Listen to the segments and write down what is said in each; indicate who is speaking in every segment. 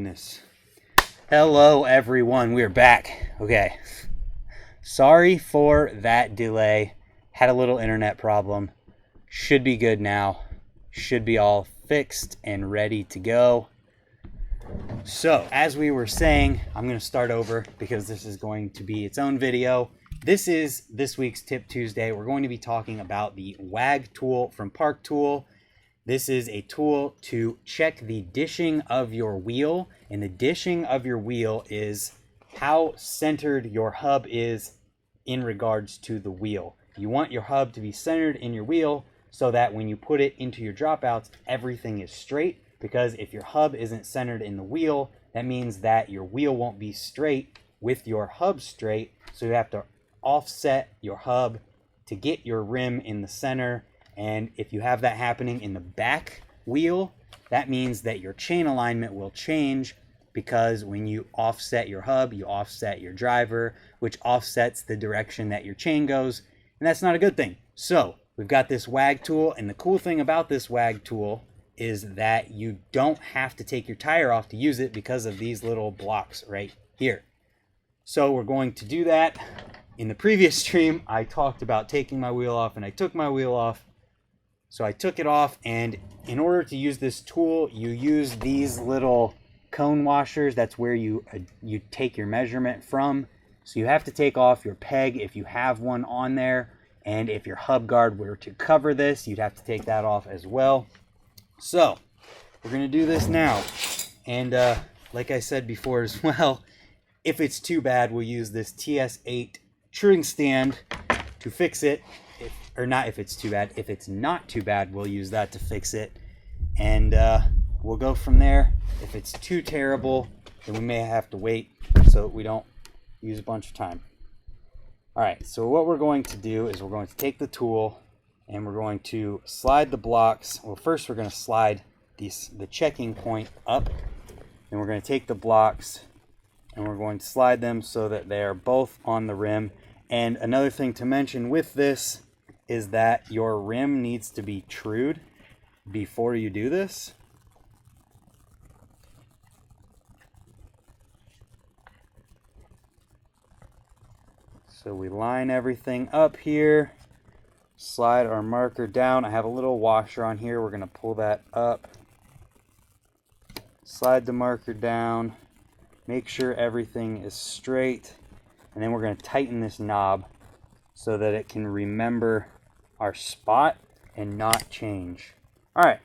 Speaker 1: goodness. Hello everyone, we're back. Okay. Sorry for that delay. Had a little internet problem. Should be good now. Should be all fixed and ready to go. So, as we were saying, I'm going to start over because this is going to be its own video. This is this week's Tip Tuesday. We're going to be talking about the Wag Tool from Park Tool. This is a tool to check the dishing of your wheel, and the dishing of your wheel is how centered your hub is in regards to the wheel. You want your hub to be centered in your wheel so that when you put it into your dropouts, everything is straight, because if your hub isn't centered in the wheel, that means that your wheel won't be straight with your hub straight, so you have to offset your hub to get your rim in the center. And if you have that happening in the back wheel, that means that your chain alignment will change, because when you offset your hub, you offset your driver, which offsets the direction that your chain goes, and that's not a good thing. So we've got this Wag tool, and the cool thing about this Wag tool is that you don't have to take your tire off to use it because of these little blocks right here. So we're going to do that. In the previous stream, I talked about taking my wheel off, and I took my wheel off. So I took it off, and in order to use this tool, you use these little cone washers. That's where you take your measurement from. So you have to take off your peg if you have one on there, and if your hub guard were to cover this, you'd have to take that off as well. So we're going to do this now, and like I said before as well, if it's too bad, we'll use this TS8 truing stand to fix it. If it's too bad. If it's not too bad, we'll use that to fix it. And we'll go from there. If it's too terrible, then we may have to wait so we don't use a bunch of time. Alright, so what we're going to do is we're going to take the tool and we're going to slide the blocks. Well, first we're going to slide the checking point up. And we're going to take the blocks and we're going to slide them so that they are both on the rim. And another thing to mention with this is that your rim needs to be trued before you do this. So we line everything up here, slide our marker down. I have a little washer on here. We're going to pull that up, slide the marker down, make sure everything is straight, and then we're going to tighten this knob so that it can remember our spot and not change. All right,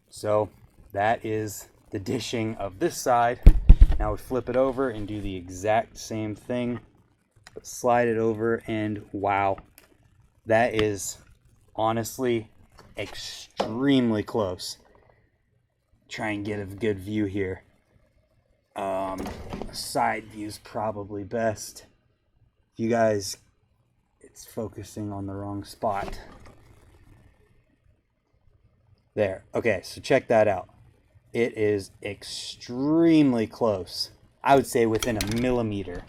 Speaker 1: so that is the dishing of this side. Now we flip it over and do the exact same thing, but slide it over, and wow, that is honestly extremely close. Try and get a good view here. Side view's probably best. You guys, it's focusing on the wrong spot. There. Okay, so check that out. It is extremely close. I would say within a millimeter.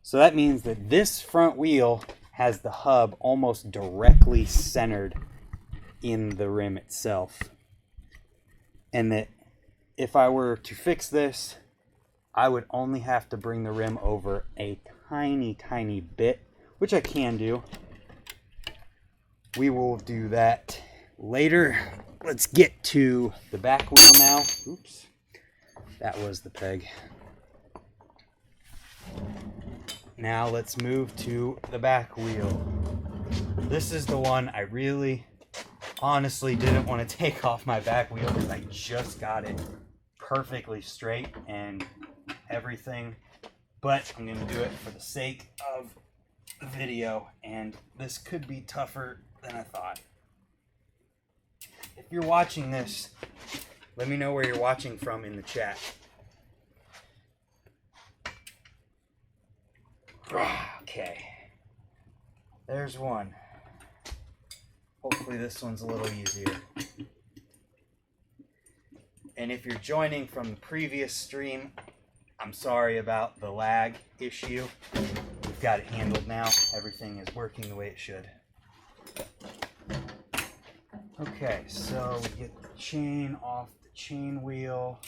Speaker 1: So that means that this front wheel has the hub almost directly centered in the rim itself. And that if I were to fix this, I would only have to bring the rim over a tiny bit, which I can do. We will do that later. Let's get to the back wheel now. Oops, that was the peg. Now let's move to the back wheel. This is the one I really honestly didn't want to take off my back wheel because I just got it perfectly straight and everything, but I'm going to do it for the sake of the video, and this could be tougher than I thought. If you're watching this, let me know where you're watching from in the chat. Okay, there's one. Hopefully this one's a little easier. And if you're joining from the previous stream, I'm sorry about the lag issue. We've got it handled now. Everything is working the way it should. Okay, so we get the chain off the chain wheel.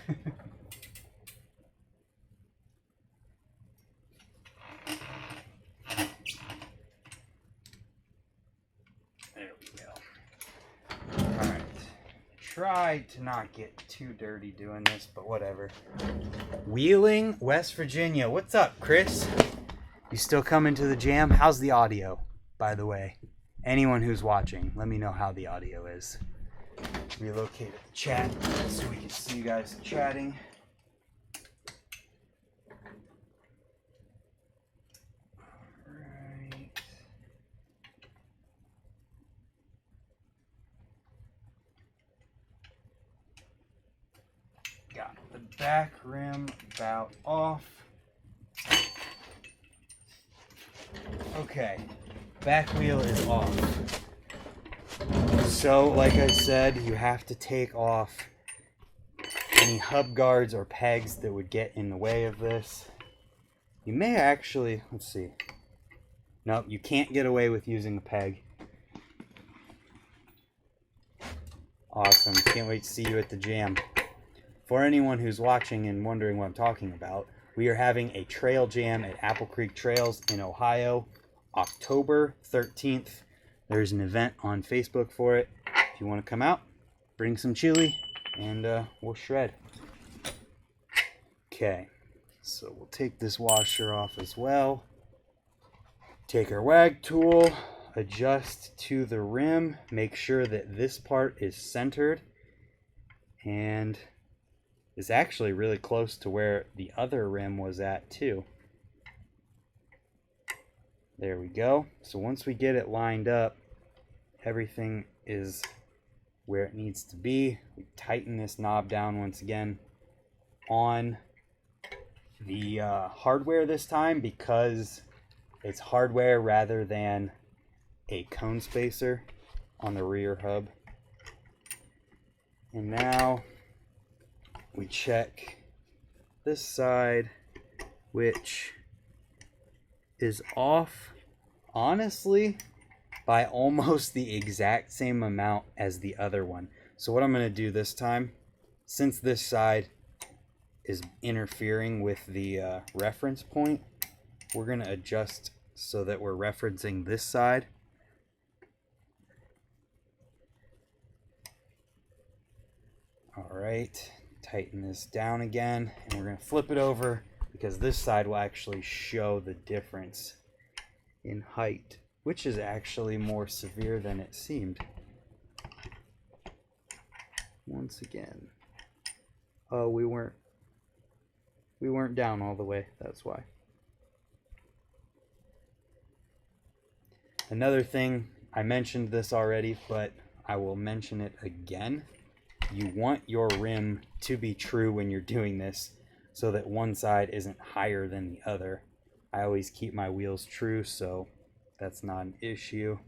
Speaker 1: There we go. Alright. Try to not get too dirty doing this, but whatever. Wheeling, West Virginia. What's up, Chris? You still coming to the jam? How's the audio, by the way? Anyone who's watching, let me know how the audio is. Relocate the chat so we can see you guys chatting. Alright. Got the back rim about off. Okay, back wheel is off. So, like I said, you have to take off any hub guards or pegs that would get in the way of this. You may actually, let's see. Nope, you can't get away with using a peg. Awesome, can't wait to see you at the jam. For anyone who's watching and wondering what I'm talking about, we are having a trail jam at Apple Creek Trails in Ohio, October 13th. There's an event on Facebook for it. If you want to come out, bring some chili, and we'll shred. Okay, so we'll take this washer off as well. Take our Wag Tool, adjust to the rim, make sure that this part is centered, and is actually really close to where the other rim was at too. There we go. So once we get it lined up, everything is where it needs to be. We tighten this knob down once again on the hardware this time, because it's hardware rather than a cone spacer on the rear hub. And now we check this side, which is off, honestly, by almost the exact same amount as the other one. So what I'm going to do this time, since this side is interfering with the reference point, we're going to adjust so that we're referencing this side. All right, tighten this down again, and we're going to flip it over because this side will actually show the difference in height, which is actually more severe than it seemed. Once again. Oh, we weren't down all the way, that's why. Another thing, I mentioned this already, but I will mention it again. You want your rim to be true when you're doing this, so that one side isn't higher than the other. I always keep my wheels true, so that's not an issue.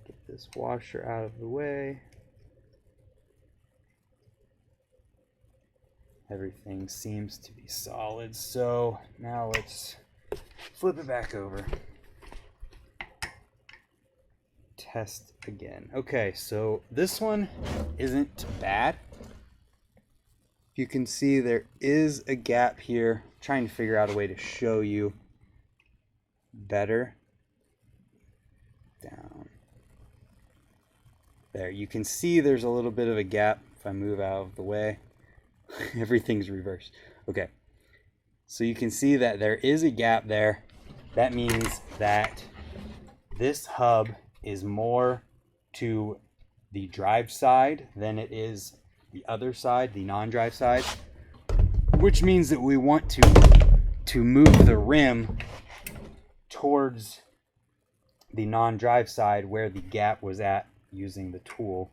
Speaker 1: Get this washer out of the way. Everything seems to be solid, so now let's flip it back over. Test again. Okay, so this one isn't bad. You can see there is a gap here. I'm trying to figure out a way to show you better. Down. There, you can see there's a little bit of a gap if I move out of the way. Everything's reversed. Okay, so you can see that there is a gap there. That means that this hub is more to the drive side than it is the other side, the non-drive side, which means that we want to move the rim towards the non-drive side where the gap was at using the tool.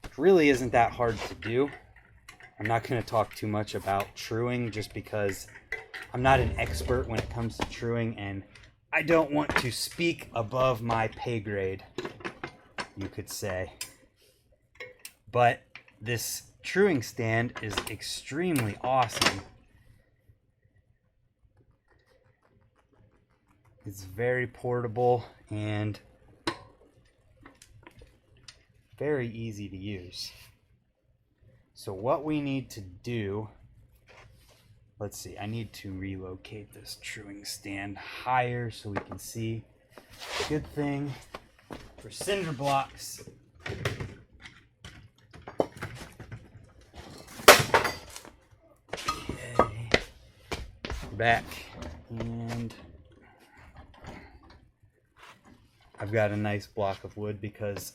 Speaker 1: It really isn't that hard to do. I'm not going to talk too much about truing just because I'm not an expert when it comes to truing, and I don't want to speak above my pay grade, you could say. But this truing stand is extremely awesome. It's very portable, and very easy to use. So what we need to do, let's see, I need to relocate this truing stand higher so we can see. Good thing for cinder blocks. Okay, back, and I've got a nice block of wood because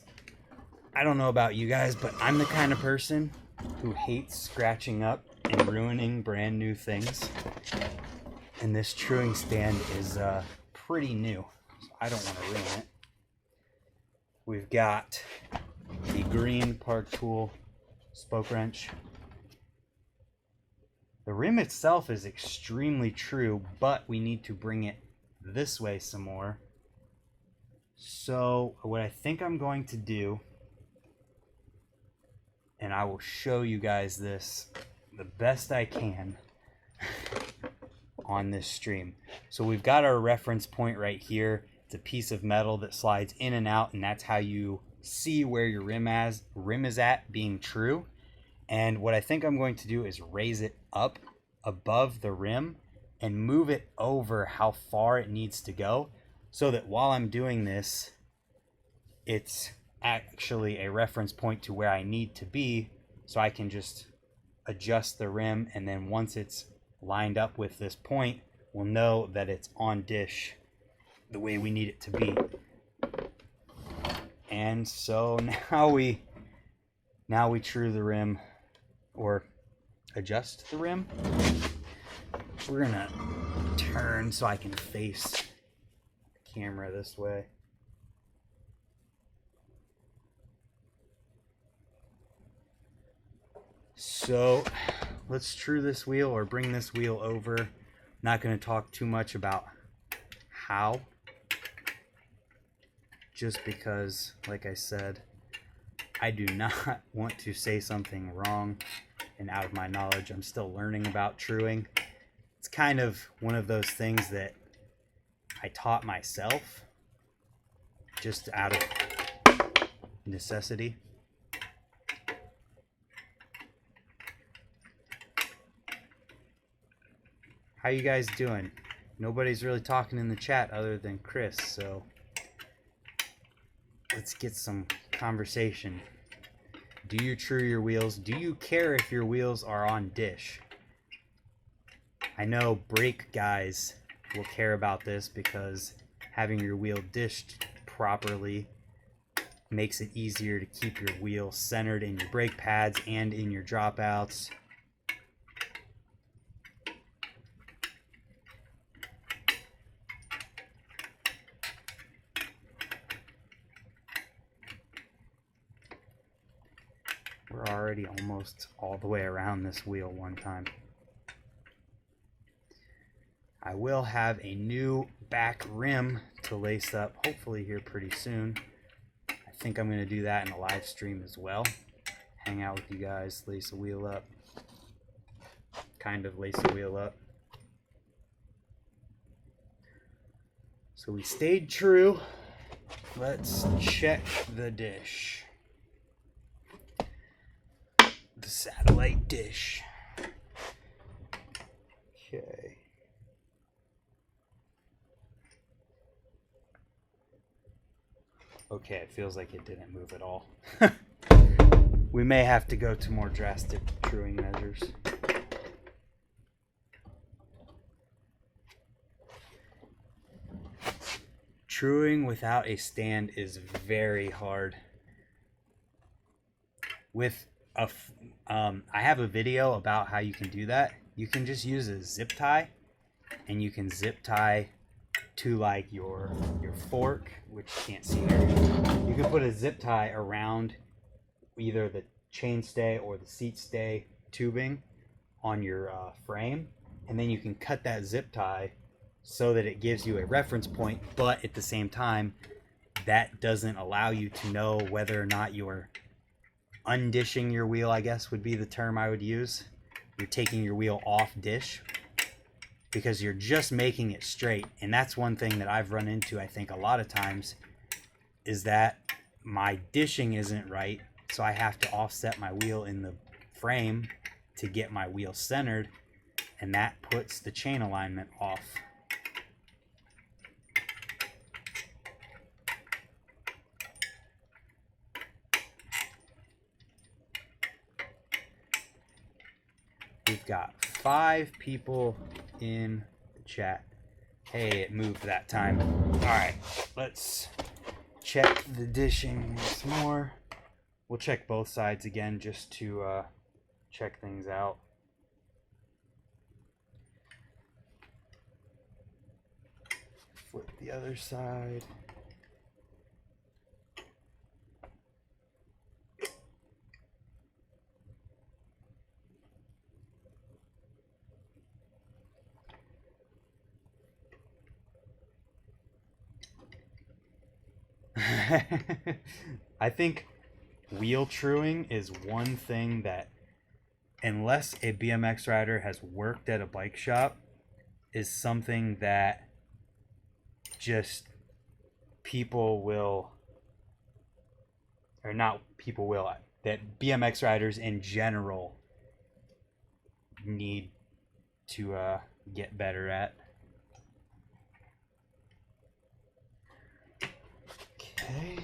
Speaker 1: I don't know about you guys, but I'm the kind of person who hates scratching up and ruining brand new things. And this truing stand is pretty new, so I don't want to ruin it. We've got the green Wag Tool spoke wrench. The rim itself is extremely true, but we need to bring it this way some more. So what I think I'm going to do, and I will show you guys this the best I can on this stream. So we've got our reference point right here. It's a piece of metal that slides in and out, and that's how you see where your rim is at being true. And what I think I'm going to do is raise it up above the rim and move it over how far it needs to go, so that while I'm doing this, it's actually a reference point to where I need to be, so I can just adjust the rim, and then once it's lined up with this point, we'll know that it's on dish the way we need it to be. And so now we true the rim, or adjust the rim. We're gonna turn so I can face the camera this way. So let's true this wheel, or bring this wheel over. Not going to talk too much about how, just because, like I said, I do not want to say something wrong and out of my knowledge. I'm still learning about truing. It's kind of one of those things that I taught myself just out of necessity. How you guys doing? Nobody's really talking in the chat other than Chris, so let's get some conversation. Do you true your wheels? Do you care if your wheels are on dish? I know brake guys will care about this because having your wheel dished properly makes it easier to keep your wheel centered in your brake pads and in your dropouts. We're already almost all the way around this wheel one time. I will have a new back rim to lace up hopefully here pretty soon. I think I'm going to do that in a live stream as well. Hang out with you guys, lace a wheel up. Kind of lace a wheel up. So we stayed true. Let's check the dish. The satellite dish. Okay. Okay, it feels like it didn't move at all. We may have to go to more drastic truing measures. Truing without a stand is very hard. With I have a video about how you can do that. You can just use a zip tie, and you can zip tie to like your fork, which you can't see here. You can put a zip tie around either the chainstay or the seat stay tubing on your frame, and then you can cut that zip tie so that it gives you a reference point, but at the same time that doesn't allow you to know whether or not you're undishing your wheel, I guess would be the term I would use. You're taking your wheel off dish because you're just making it straight. And that's one thing that I've run into, I think, a lot of times, is that my dishing isn't right, so I have to offset my wheel in the frame to get my wheel centered, and that puts the chain alignment off. We've got 5 people in the chat. Hey, it moved that time. All right, let's check the dishing once more. We'll check both sides again just to check things out. Flip the other side. I think wheel truing is one thing that, unless a BMX rider has worked at a bike shop, is something that just people will, or not people will, that BMX riders in general need to get better at. Okay,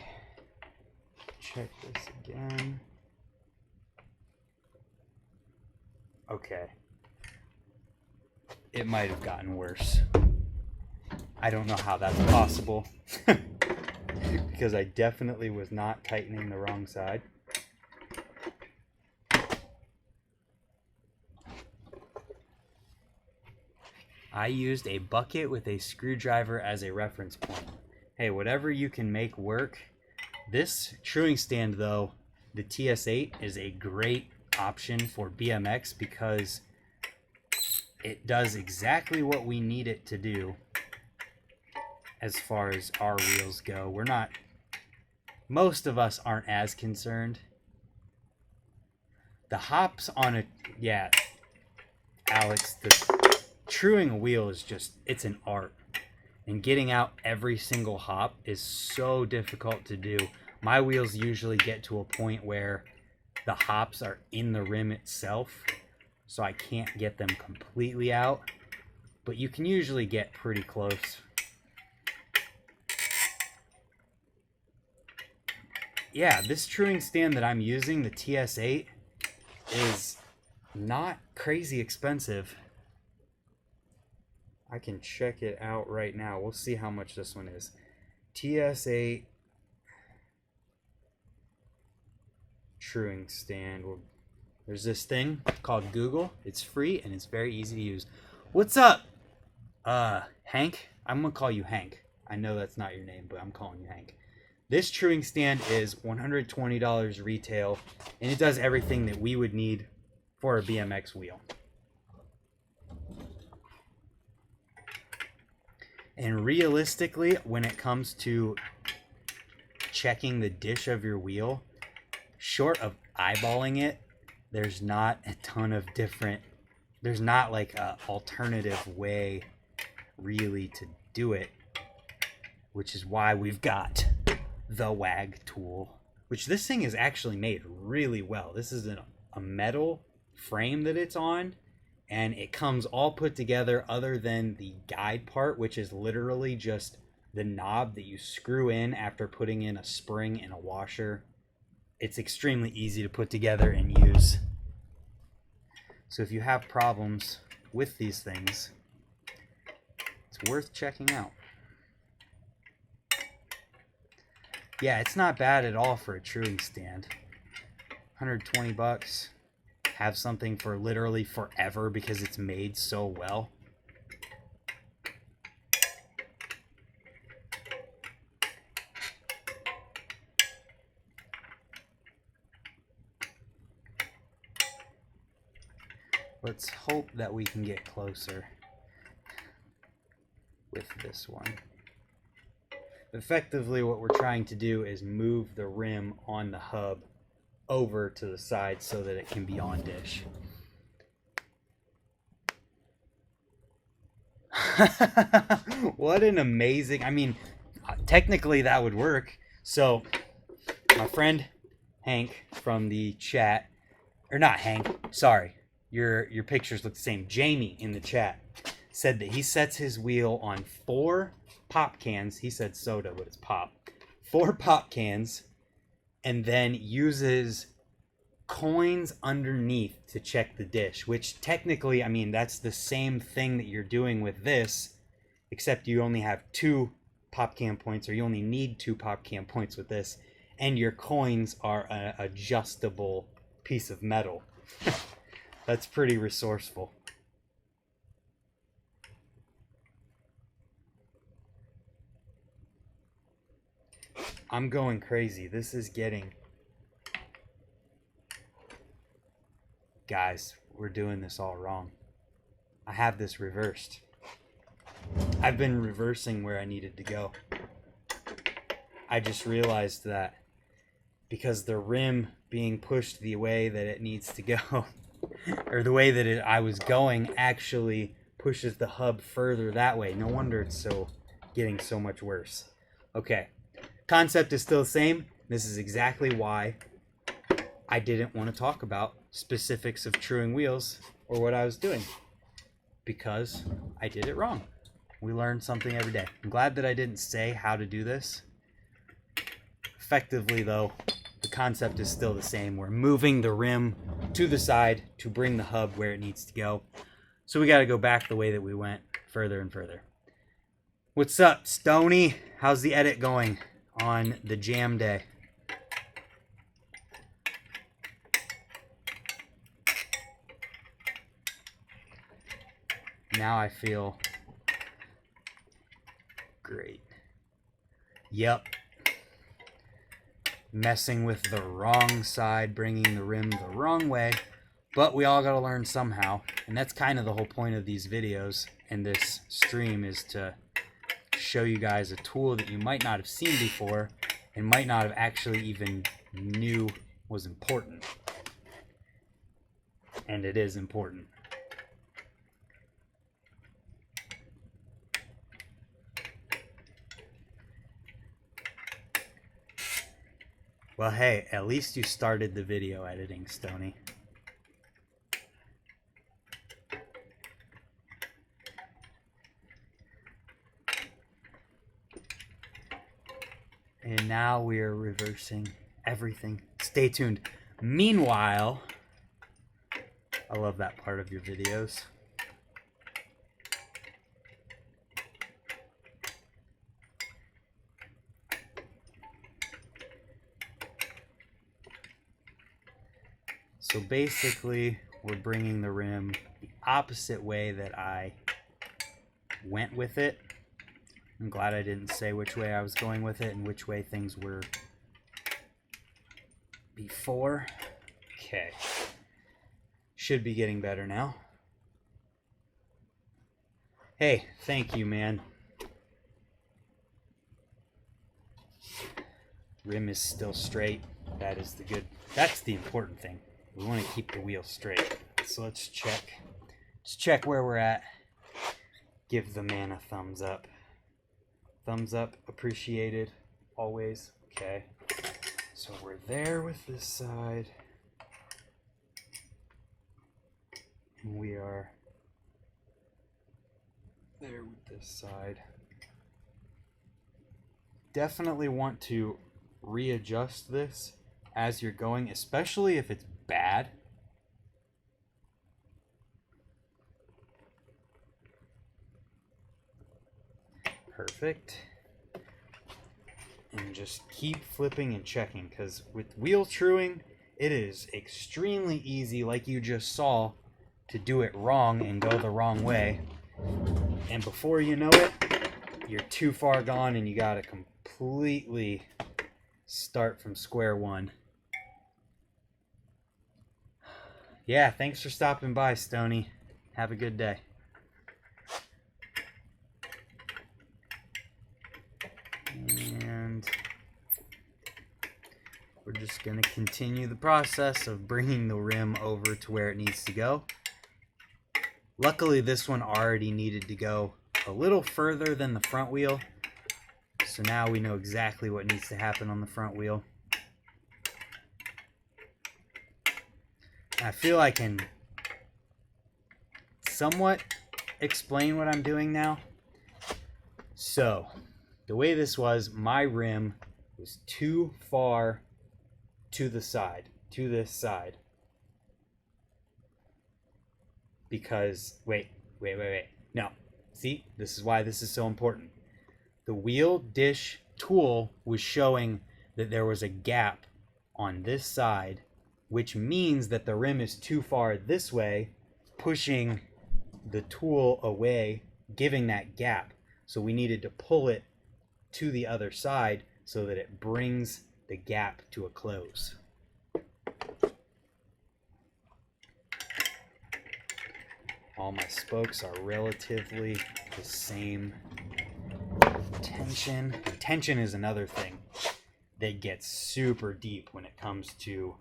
Speaker 1: check this again. Okay, it might have gotten worse. I don't know how that's possible because I definitely was not tightening the wrong side. I used a bucket with a screwdriver as a reference point. Hey, whatever you can make work. This truing stand, though, the TS8 is a great option for BMX because it does exactly what we need it to do as far as our wheels go. We're not, most of us aren't as concerned. The hops on a, yeah, Alex, the truing a wheel is just, it's an art. And getting out every single hop is so difficult to do. My wheels usually get to a point where the hops are in the rim itself, so I can't get them completely out. But you can usually get pretty close. Yeah, this truing stand that I'm using, the TS8, is not crazy expensive. I can check it out right now. We'll see how much this one is. TS8 truing stand. There's this thing called Google. It's free and it's very easy to use. What's up, Hank? I'm gonna call you Hank. I know that's not your name, but I'm calling you Hank. This truing stand is $120 retail, and it does everything that we would need for a BMX wheel. And realistically, when it comes to checking the dish of your wheel, short of eyeballing it, there's not a ton of different, there's not like a alternative way really to do it, which is why we've got the Wag Tool, which this thing is actually made really well. This is a metal frame that it's on, and it comes all put together other than the guide part, which is literally just the knob that you screw in after putting in a spring and a washer. It's extremely easy to put together and use. So if you have problems with these things, it's worth checking out. Yeah, it's not bad at all for a truing stand. 120 bucks. Have something for literally forever because it's made so well. Let's hope that we can get closer with this one. Effectively, what we're trying to do is move the rim on the hub over to the side so that it can be on dish. What an amazing, I mean, technically that would work. So My friend Hank from the chat, or not Hank, sorry, your pictures look the same. Jamie in the chat said that he sets his wheel on 4 pop cans. He said soda, but it's pop. 4 pop cans, and then uses coins underneath to check the dish, which technically, I mean, that's the same thing that you're doing with this, except you only have 2 pop can points, or you only need 2 pop can points with this, and your coins are an adjustable piece of metal. That's pretty resourceful. I'm going crazy. This is getting... Guys, we're doing this all wrong. I have this reversed. I've been reversing where I needed to go. I just realized that because the rim being pushed the way that it needs to go, or the way that I was going, actually pushes the hub further that way. No wonder it's getting so much worse. Okay, concept is still the same. This is exactly why I didn't want to talk about specifics of truing wheels or what I was doing, because I did it wrong. We learn something every day. I'm glad that I didn't say how to do this. Effectively, though, the concept is still the same. We're moving the rim to the side to bring the hub where it needs to go. So we got to go back the way that we went, further and further. What's up, Stony? How's the edit going on the jam day? Now I feel great. Yep. Messing with the wrong side, bringing the rim the wrong way, but we all got to learn somehow, and that's kind of the whole point of these videos and this stream, is to show you guys a tool that you might not have seen before and might not have actually even knew was important. And it is important. Well, hey, at least you started the video editing, Stony. And now we are reversing everything. Stay tuned. Meanwhile, I love that part of your videos. So basically, we're bringing the rim the opposite way that I went with it. I'm glad I didn't say which way I was going with it and which way things were before. Okay. Should be getting better now. Hey, thank you, man. Rim is still straight. That is the good. That's the important thing. We want to keep the wheel straight. So let's check. Just check where we're at. Give the man a thumbs up. Thumbs up, appreciated, always. Okay. So we're there with this side. And we are there with this side. Definitely want to readjust this as you're going, especially if it's bad. Perfect. And just keep flipping and checking, because with wheel truing, it is extremely easy, like you just saw, to do it wrong and go the wrong way. And before you know it, you're too far gone and you gotta completely start from square one. Yeah, thanks for stopping by, Stony. Have a good day. And we're just going to continue the process of bringing the rim over to where it needs to go. Luckily, this one already needed to go a little further than the front wheel. So now we know exactly what needs to happen on the front wheel. I feel I can somewhat explain what I'm doing now. So, the way this was, my rim was too far to the side, to this side. Because, wait. No, see, this is why this is so important. The wheel dish tool was showing that there was a gap on this side, which means that the rim is too far this way, pushing the tool away, giving that gap. So we needed to pull it to the other side so that it brings the gap to a close. All my spokes are relatively the same tension. Tension is another thing that gets super deep when it comes to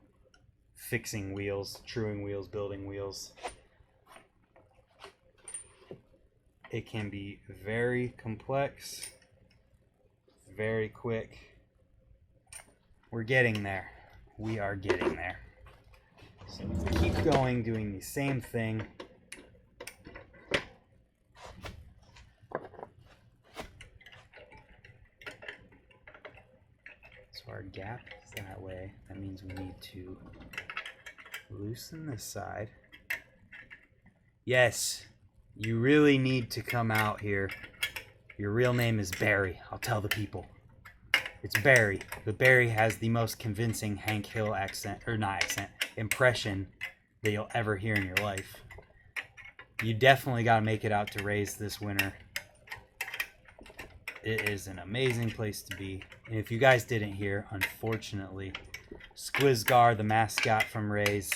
Speaker 1: fixing wheels, truing wheels, building wheels. It can be very complex, very quick. We're getting there. We are getting there. So keep going, doing the same thing. So our gap is that way. That means we need to loosen this side. Yes, you really need to come out here. Your real name is Barry. I'll tell the people. It's Barry. But Barry has the most convincing Hank Hill impression that you'll ever hear in your life. You definitely got to make it out to Rays this winter. It is an amazing place to be. And if you guys didn't hear, unfortunately, Squizgar, the mascot from Rays,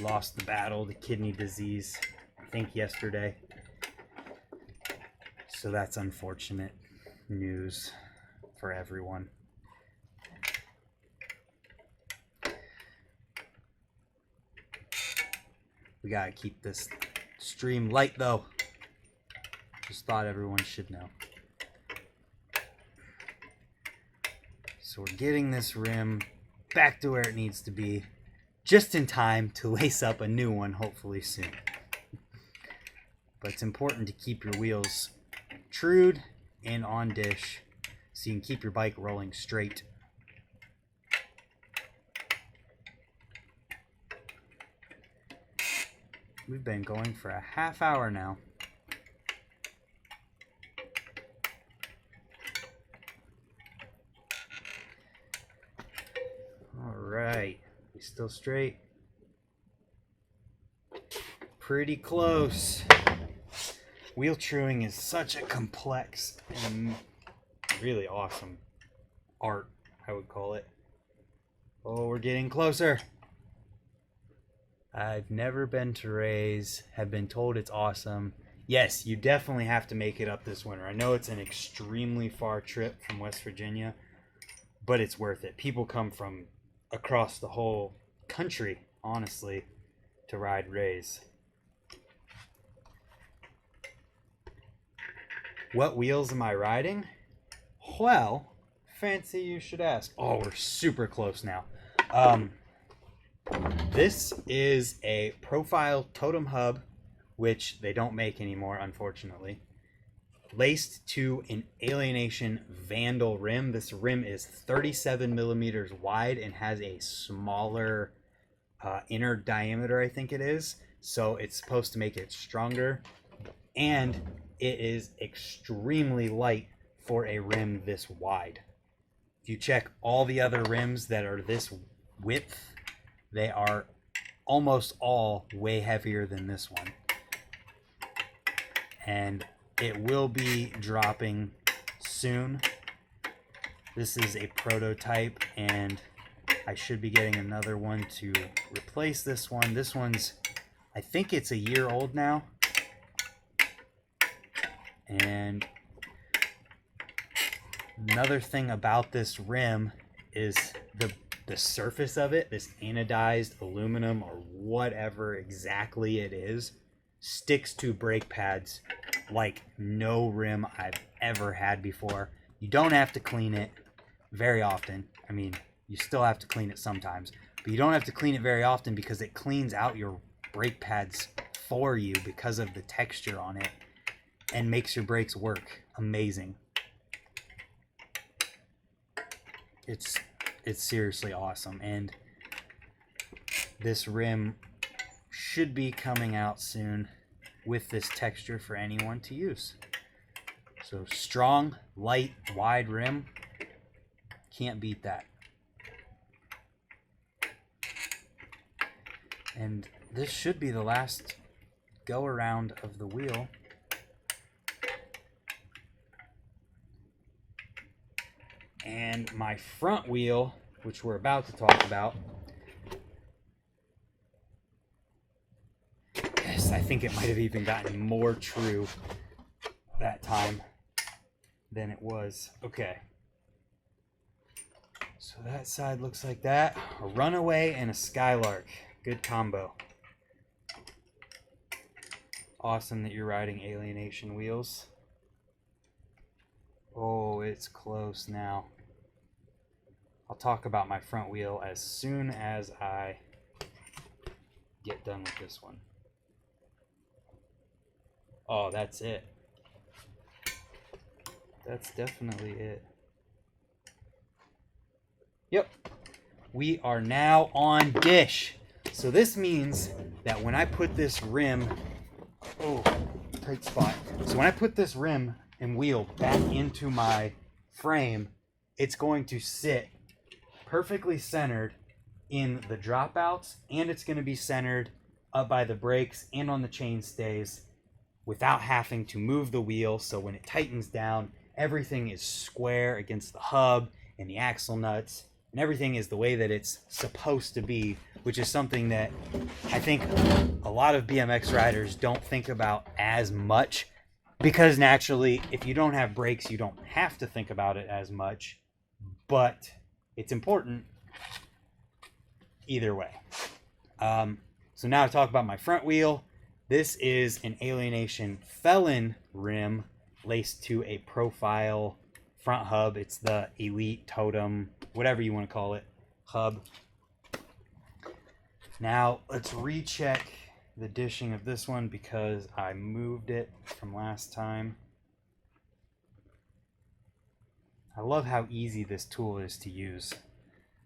Speaker 1: lost the battle to kidney disease, I think yesterday. So that's unfortunate news for everyone. We gotta keep this stream light though. Just thought everyone should know. So we're getting this rim back to where it needs to be, just in time to lace up a new one, hopefully soon. But it's important to keep your wheels trued and on dish so you can keep your bike rolling straight. We've been going for a half hour now. Alright, we still straight? Pretty close. Wheel truing is such a complex and really awesome art, I would call it. Oh, we're getting closer. I've never been to Rays, have been told it's awesome. Yes, you definitely have to make it up this winter. I know it's an extremely far trip from West Virginia, but it's worth it. People come from across the whole country, honestly, to ride Rays. What wheels am I riding? Well, fancy you should ask. Oh, we're super close now. This is a profile totem hub, which they don't make anymore, unfortunately. Laced to an Alienation Vandal rim. This rim is 37 millimeters wide and has a smaller inner diameter, I think it is. So it's supposed to make it stronger. And it is extremely light for a rim this wide. If you check all the other rims that are this width, they are almost all way heavier than this one. And it will be dropping soon. This is a prototype, and I should be getting another one to replace this one. This one's, I think it's a year old now. And another thing about this rim is the surface of it, this anodized aluminum or whatever exactly it is, sticks to brake pads like no rim I've ever had before. You don't have to clean it very often. I mean, you still have to clean it sometimes, But you don't have to clean it very often because it cleans out your brake pads for you because of the texture on it and makes your brakes work amazing. It's seriously awesome, and this rim should be coming out soon with this texture for anyone to use. So strong, light, wide rim, can't beat that. And this should be the last go around of the wheel. And my front wheel, which we're about to talk about, yes, I think it might have even gotten more true that time than it was. Okay. So that side looks like that. A Runaway and a Skylark. Good combo. Awesome that you're riding Alienation wheels. Oh, it's close now. I'll talk about my front wheel as soon as I get done with this one. Oh, that's it. That's definitely it. Yep. We are now on dish. So this means that when I put this rim, oh, tight spot. So when I put this rim and wheel back into my frame, it's going to sit perfectly centered in the dropouts, and it's going to be centered up by the brakes and on the chain stays without having to move the wheel. So when it tightens down, everything is square against the hub and the axle nuts, and everything is the way that it's supposed to be, which is something that I think a lot of BMX riders don't think about as much, because naturally, if you don't have brakes, you don't have to think about it as much, but it's important either way. So now to talk about my front wheel. This is an Alienation Felon rim laced to a profile front hub. It's the Elite Totem, whatever you want to call it, hub. Now let's recheck the dishing of this one because I moved it from last time. I love how easy this tool is to use.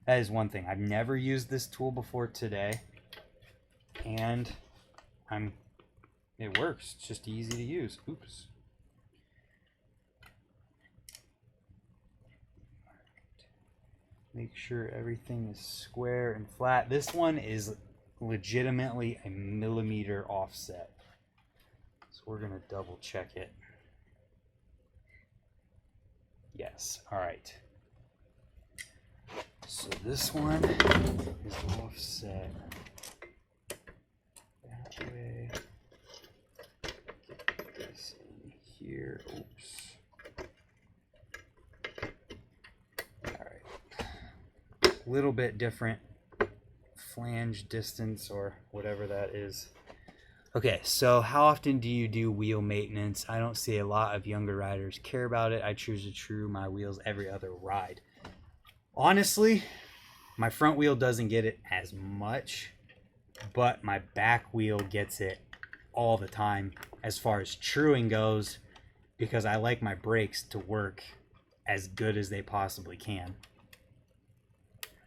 Speaker 1: That is one thing. I've never used this tool before today, and it works. It's just easy to use. Oops. Make sure everything is square and flat. This one is legitimately a millimeter offset, so we're gonna double check it. Yes. All right. So this one is offset that way. Get this in here. Oops. All right. A little bit different flange distance or whatever that is. Okay, so how often do you do wheel maintenance? I don't see a lot of younger riders care about it. I choose to true my wheels every other ride. Honestly, my front wheel doesn't get it as much, but my back wheel gets it all the time as far as truing goes, because I like my brakes to work as good as they possibly can.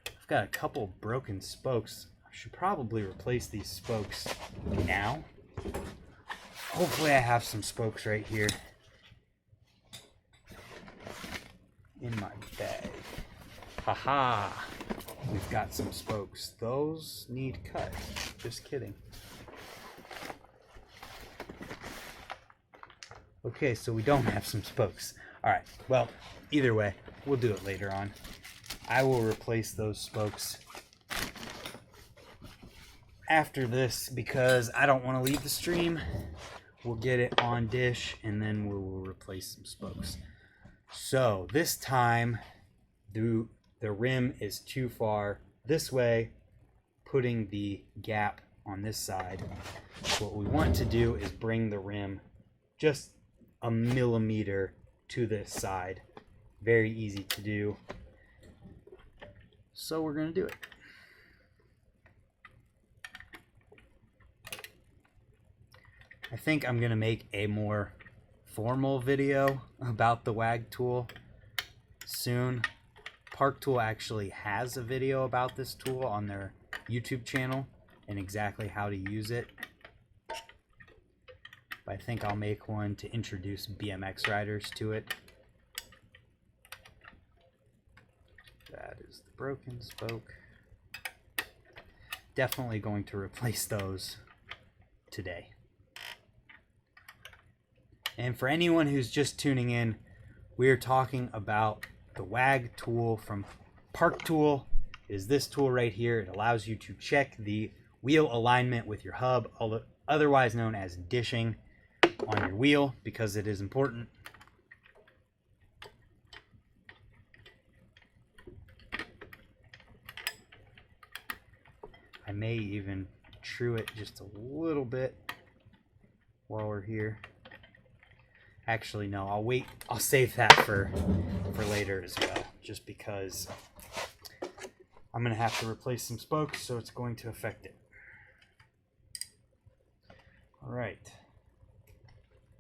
Speaker 1: I've got a couple broken spokes. I should probably replace these spokes now. Hopefully I have some spokes right here in my bag. Haha, we've got some spokes. Those need cut. Just kidding. Okay, so we don't have some spokes. All right, well, either way, we'll do it later on. I will replace those spokes after this because I don't want to leave the stream. We'll get it on dish and then we will replace some spokes. So this time the rim is too far this way, putting the gap on this side. What we want to do is bring the rim just a millimeter to this side. Very easy to do. So we're going to do it. I think I'm going to make a more formal video about the Wag Tool soon. Park Tool actually has a video about this tool on their YouTube channel and exactly how to use it. But I think I'll make one to introduce BMX riders to it. That is the broken spoke. Definitely going to replace those today. And for anyone who's just tuning in, we are talking about the Wag Tool from Park Tool. It is this tool right here. It allows you to check the wheel alignment with your hub, otherwise known as dishing on your wheel, because it is important. I may even true it just a little bit while we're here. Actually, no, I'll wait. I'll save that for later as well, just because I'm going to have to replace some spokes, so it's going to affect it. All right.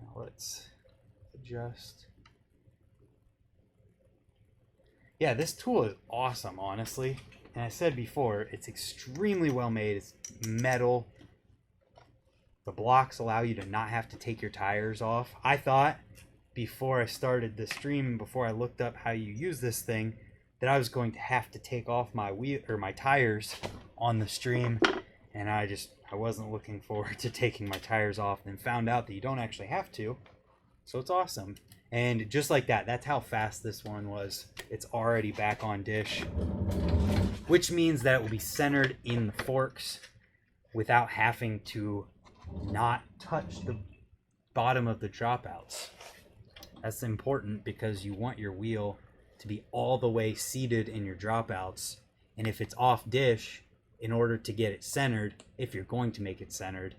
Speaker 1: Now let's adjust. Yeah, this tool is awesome, honestly. And I said before, it's extremely well made. It's metal. The blocks allow you to not have to take your tires off. I thought before I started the stream, before I looked up how you use this thing, that I was going to have to take off my wheel or my tires on the stream, and I wasn't looking forward to taking my tires off, and found out that you don't actually have to. So it's awesome. And just like that, that's how fast this one was. It's already back on dish, which means that it will be centered in the forks without having to not touch the bottom of the dropouts. That's important because you want your wheel to be all the way seated in your dropouts, and if it's off dish, in order to get it centered, if you're going to make it centered,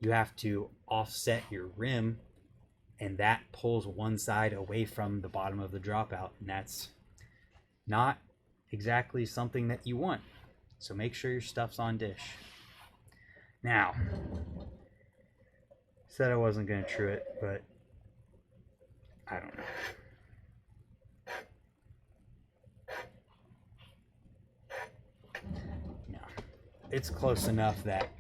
Speaker 1: you have to offset your rim, and that pulls one side away from the bottom of the dropout, and that's not exactly something that you want. So make sure your stuff's on dish. Now, said I wasn't going to true it, but I don't know. No, it's close enough that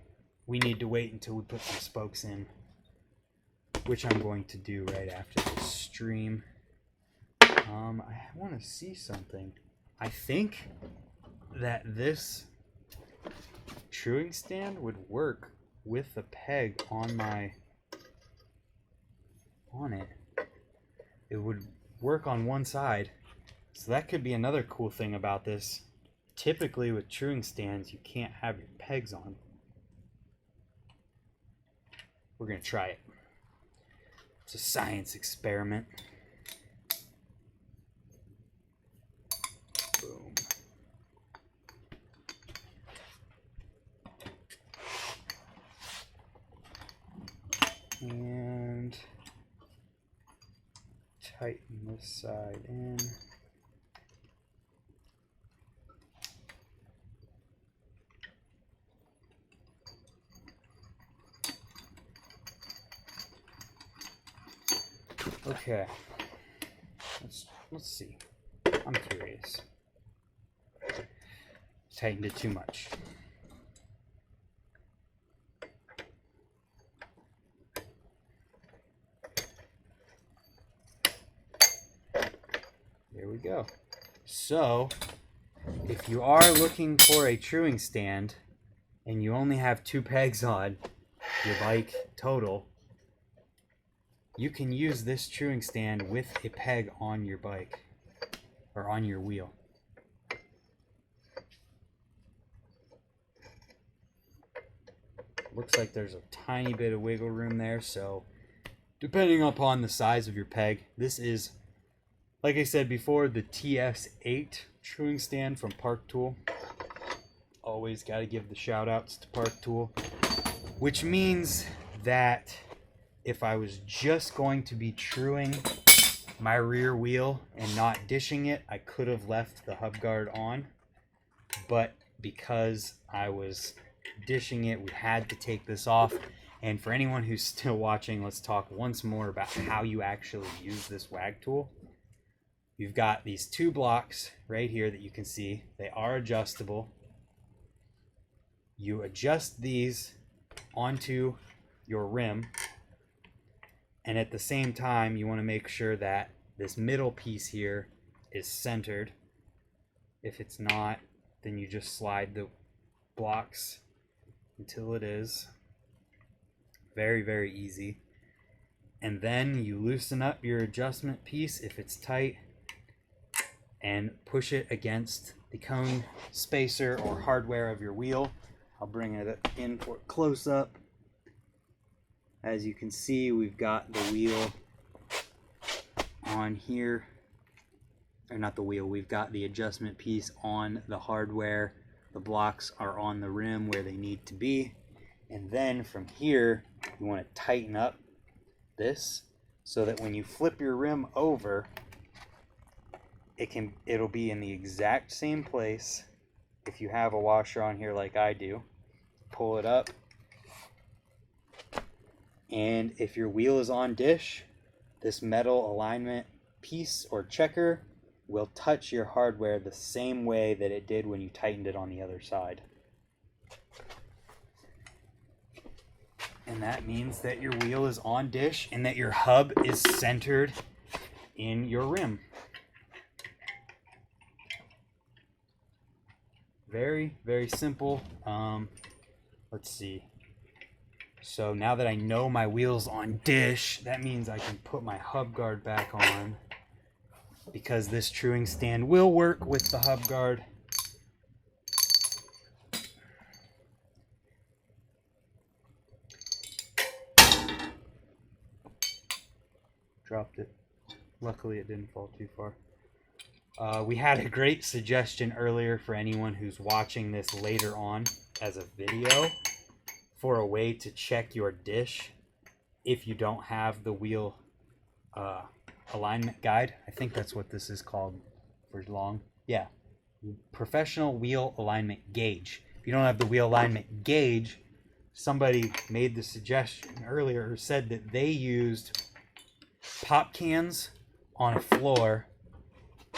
Speaker 1: we need to wait until we put some spokes in, which I'm going to do right after this stream. I want to see something. I think that this truing stand would work with the peg on it. It would work on one side, so that could be another cool thing about this. Typically with truing stands, you can't have your pegs on. We're gonna try it. It's a science experiment. Boom. And tighten this side in. Okay, let's see. I'm curious. Tightened it too much. There we go. So, if you are looking for a truing stand and you only have 2 pegs on your bike total, you can use this truing stand with a peg on your bike or on your wheel. Looks like there's a tiny bit of wiggle room there, so depending upon the size of your peg, this is, like I said before, the TS8 truing stand from Park Tool. Always got to give the shout outs to Park Tool, which means that if I was just going to be truing my rear wheel and not dishing it, I could have left the hub guard on, but because I was dishing it, we had to take this off, And for anyone who's still watching, let's talk once more about how you actually use this Wag tool. You've got these two blocks right here that you can see. They are adjustable. You adjust these onto your rim, and at the same time you want to make sure that this middle piece here is centered. If it's not, then you just slide the blocks until it is. Very, very easy. And then you loosen up your adjustment piece if it's tight and push it against the cone spacer or hardware of your wheel. I'll bring it in for a close up. As you can see, we've got the wheel on here, or not the wheel, we've got the adjustment piece on the hardware. The blocks are on the rim where they need to be. And then from here, you want to tighten up this so that when you flip your rim over, it'll be in the exact same place. If you have a washer on here like I do, pull it up. And if your wheel is on dish, this metal alignment piece or checker will touch your hardware the same way that it did when you tightened it on the other side. And that means that your wheel is on dish and that your hub is centered in your rim. Very, very simple. Let's see. So now that I know my wheel's on dish, that means I can put my hub guard back on, because this truing stand will work with the hub guard. Dropped it. Luckily it didn't fall too far. We had a great suggestion earlier for anyone who's watching this later on as a video for a way to check your dish if you don't have the wheel alignment guide. I think that's what this is called for long. Yeah, professional wheel alignment gauge. If you don't have the wheel alignment gauge, somebody made the suggestion earlier, or said that they used pop cans on a floor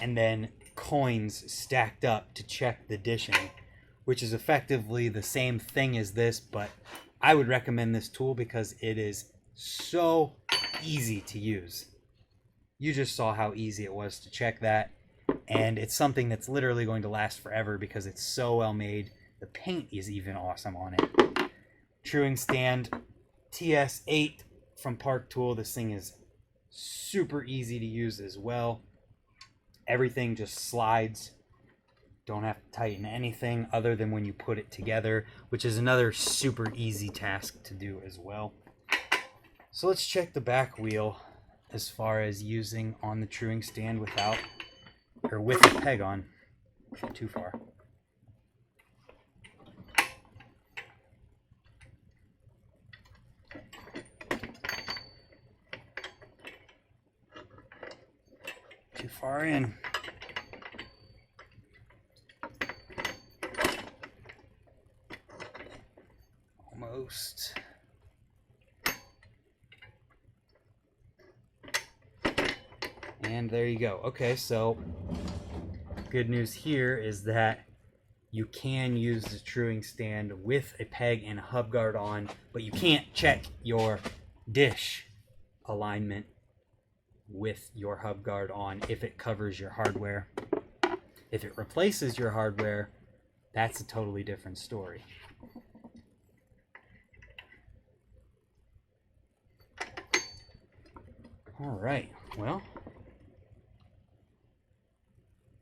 Speaker 1: and then coins stacked up to check the dishing, which is effectively the same thing as this, but I would recommend this tool because it is so easy to use. You just saw how easy it was to check that, and it's something that's literally going to last forever because it's so well made. The paint is even awesome on it. Truing stand TS8 from Park Tool. This thing is super easy to use as well. Everything just slides. Don't have to tighten anything other than when you put it together, which is another super easy task to do as well. So let's check the back wheel as far as using on the truing stand without, or with the peg on. Too far. Too far in. Almost. And there you go. Okay, so good news here is that you can use the truing stand with a peg and a hub guard on, but you can't check your dish alignment with your hub guard on if it covers your hardware. If it replaces your hardware, that's a totally different story. All right, well,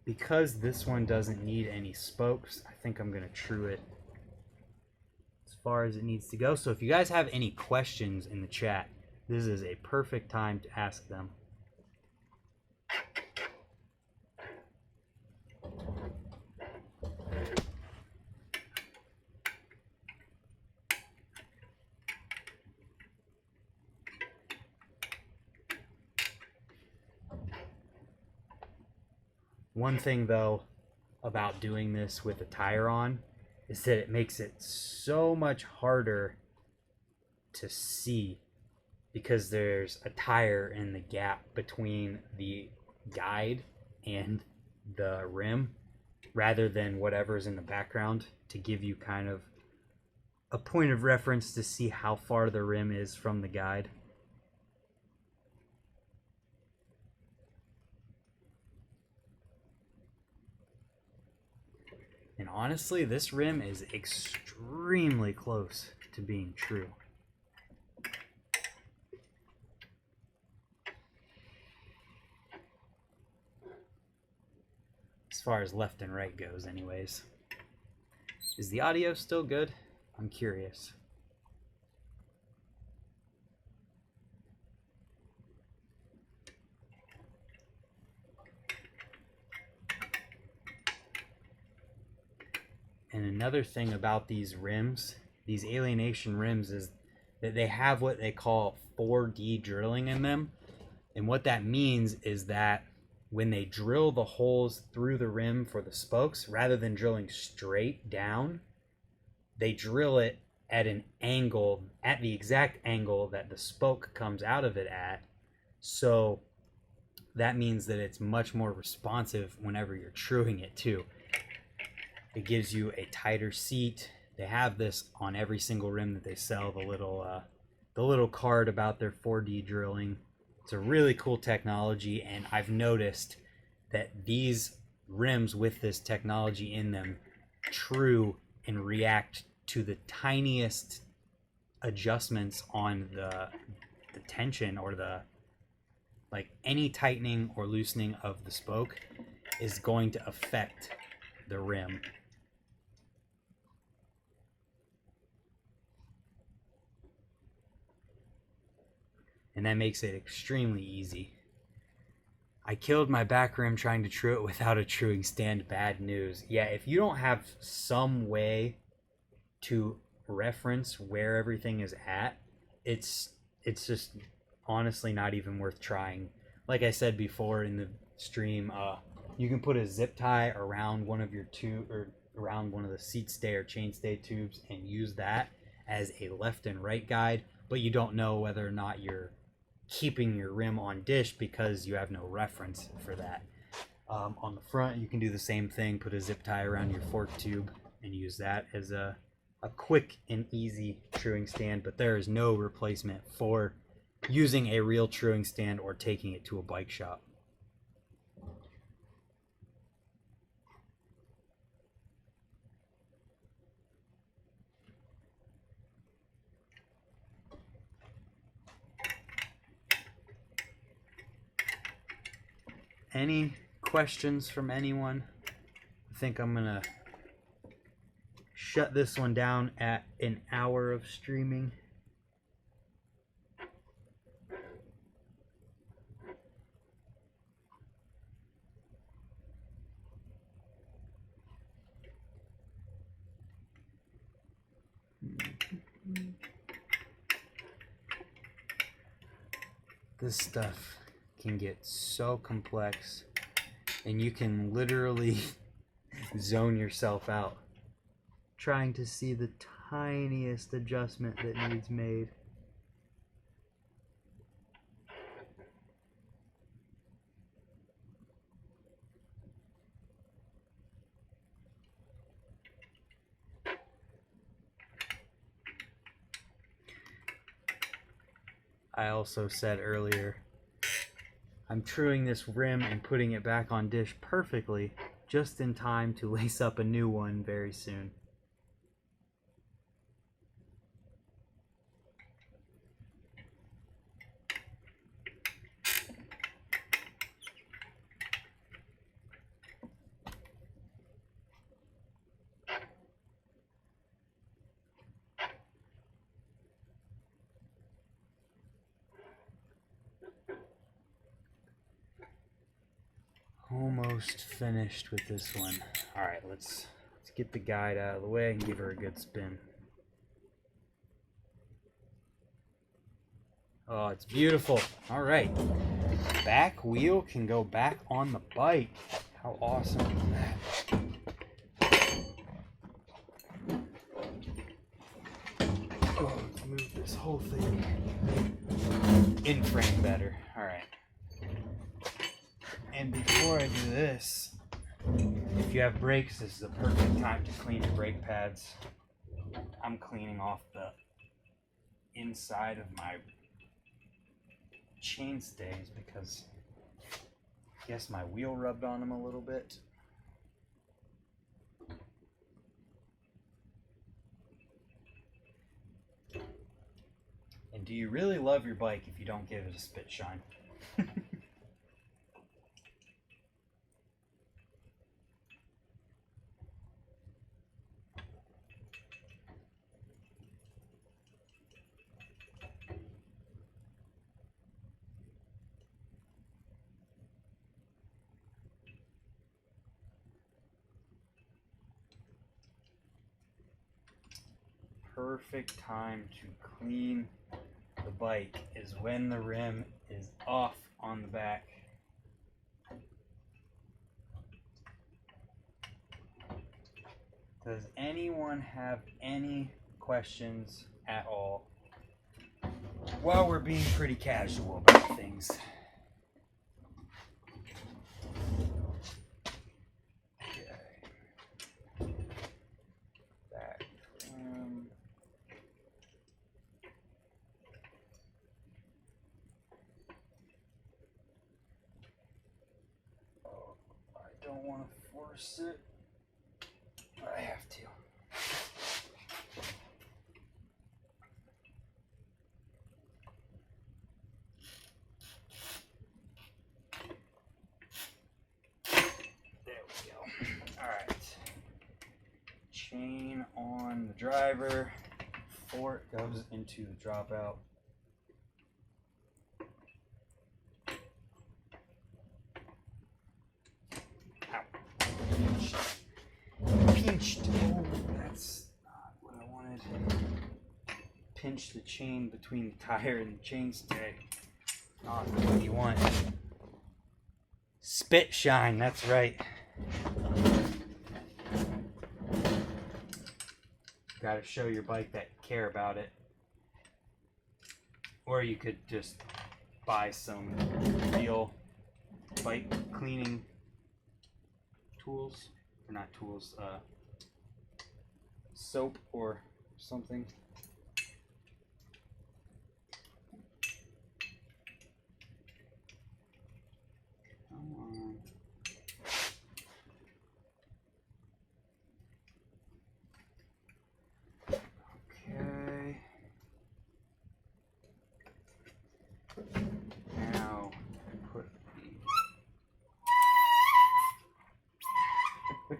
Speaker 1: because this one doesn't need any spokes, I think I'm gonna true it as far as it needs to go. So if you guys have any questions in the chat, this is a perfect time to ask them. One thing though about doing this with a tire on is that it makes it so much harder to see, because there's a tire in the gap between the guide and the rim, rather than whatever's in the background, to give you kind of a point of reference to see how far the rim is from the guide. And honestly, this rim is extremely close to being true. As far as left and right goes, anyways. Is the audio still good? I'm curious. And another thing about these rims, these alienation rims, is that they have what they call 4D drilling in them. And what that means is that when they drill the holes through the rim for the spokes, rather than drilling straight down, they drill it at an angle, at the exact angle that the spoke comes out of it at. So that means that it's much more responsive whenever you're truing it too. It gives you a tighter seat. They have this on every single rim that they sell, the little card about their 4D drilling. It's a really cool technology, and I've noticed that these rims with this technology in them true and react to the tiniest adjustments on the tension, or the, like, any tightening or loosening of the spoke is going to affect the rim. And that makes it extremely easy. I killed my back rim trying to true it without a truing stand. Bad news. Yeah, if you don't have some way to reference where everything is at, it's just honestly not even worth trying. Like I said before in the stream, you can put a zip tie around one of your around one of the seat stay or chain stay tubes and use that as a left and right guide, but you don't know whether or not you're keeping your rim on dish because you have no reference for that. On the front, you can do the same thing. Put a zip tie around your fork tube and use that as a quick and easy truing stand, but there is no replacement for using a real truing stand or taking it to a bike shop. Any questions from anyone? I think I'm gonna shut this one down at an hour of streaming. This stuff can get so complex, and you can literally zone yourself out trying to see the tiniest adjustment that needs made. I also said earlier, I'm truing this rim and putting it back on dish perfectly, just in time to lace up a new one very soon. Almost finished with this one. All right, let's get the guide out of the way and give her a good spin. Oh, it's beautiful. All right, back wheel can go back on the bike. How awesome is that? Oh, let's move this whole thing in frame better. All right. And before I do this, if you have brakes, this is the perfect time to clean your brake pads. I'm cleaning off the inside of my chain stays because I guess my wheel rubbed on them a little bit. And do you really love your bike if you don't give it a spit shine? Perfect time to clean the bike is when the rim is off on the back. Does anyone have any questions at all? Well, we're being pretty casual about things. I don't want to force it, but I have to. There we go. All right. Chain on the driver before it goes into the dropout. Pinched. Oh, that's not what I wanted. Pinch the chain between the tire and the chainstay. Not what you want. Spit shine, that's right. Gotta show your bike that you care about it. Or you could just buy some real bike cleaning tools. Or not tools, soap or something. Come on. Okay. Now put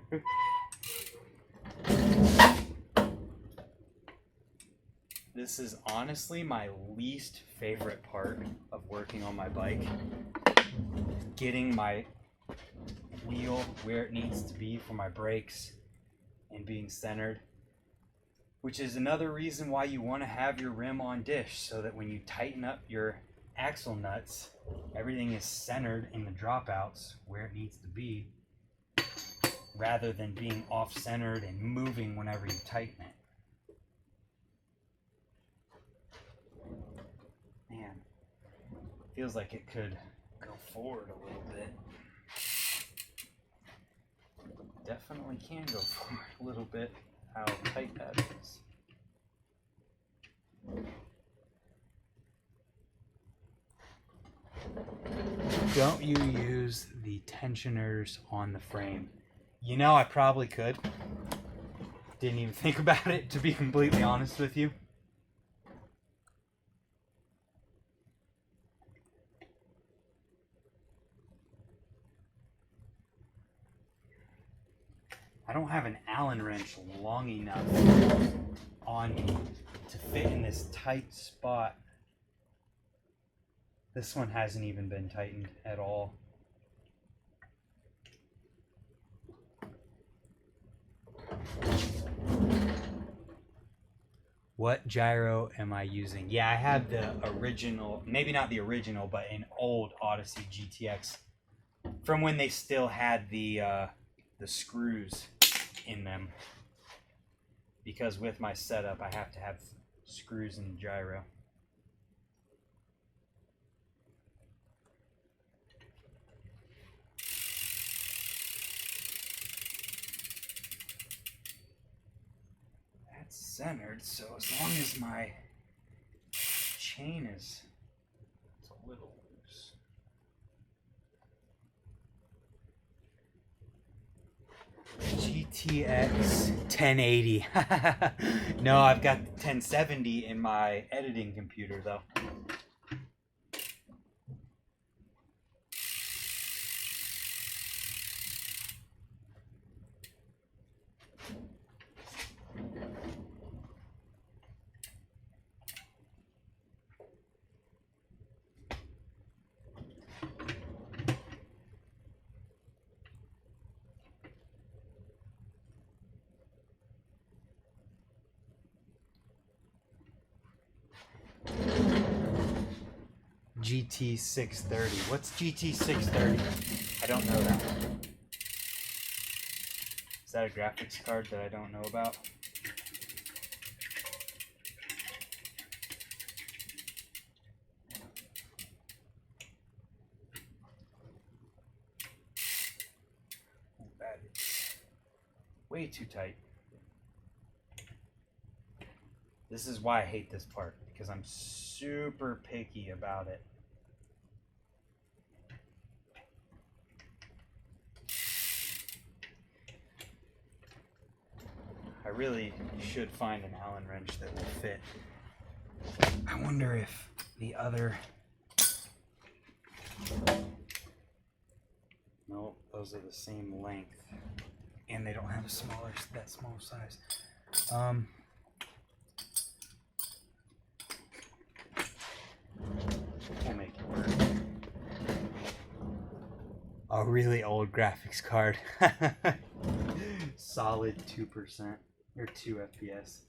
Speaker 1: the This is honestly my least favorite part of working on my bike. Getting my wheel where it needs to be for my brakes and being centered. Which is another reason why you want to have your rim on dish, so that when you tighten up your axle nuts, everything is centered in the dropouts where it needs to be, rather than being off-centered and moving whenever you tighten it. Man, feels like it could go forward a little bit. Definitely can go forward a little bit. How tight that is. Don't you use the tensioners on the frame? You know, I probably could. Didn't even think about it, to be completely honest with you. I don't have an Allen wrench long enough on me to fit in this tight spot. This one hasn't even been tightened at all. What gyro am I using? Yeah, I have the original, maybe not the original, but an old Odyssey GTX from when they still had the screws in them, because with my setup I have to have screws in the gyro. centered, so as long as my chain is a little loose. GTX 1080. No, I've got the 1070 in my editing computer though. GT 630. What's GT 630? I don't know that. Is that a graphics card that I don't know about? Oh, that is way too tight. This is why I hate this part, because I'm super picky about it. I really should find an Allen wrench that will fit. I wonder if the other... No, those are the same length. And they don't have a that small size. We'll make it work. A really old graphics card. Solid 2% or 2 FPS.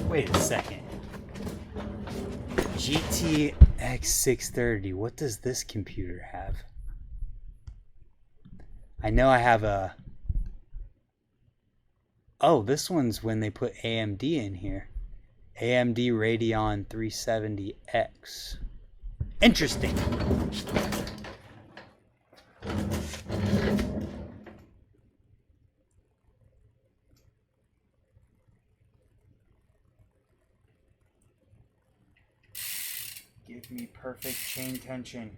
Speaker 1: Wait a second. GTX 630. What does this computer have? I know I have a... Oh, this one's when they put AMD in here. AMD Radeon 370X. Interesting. Give me perfect chain tension.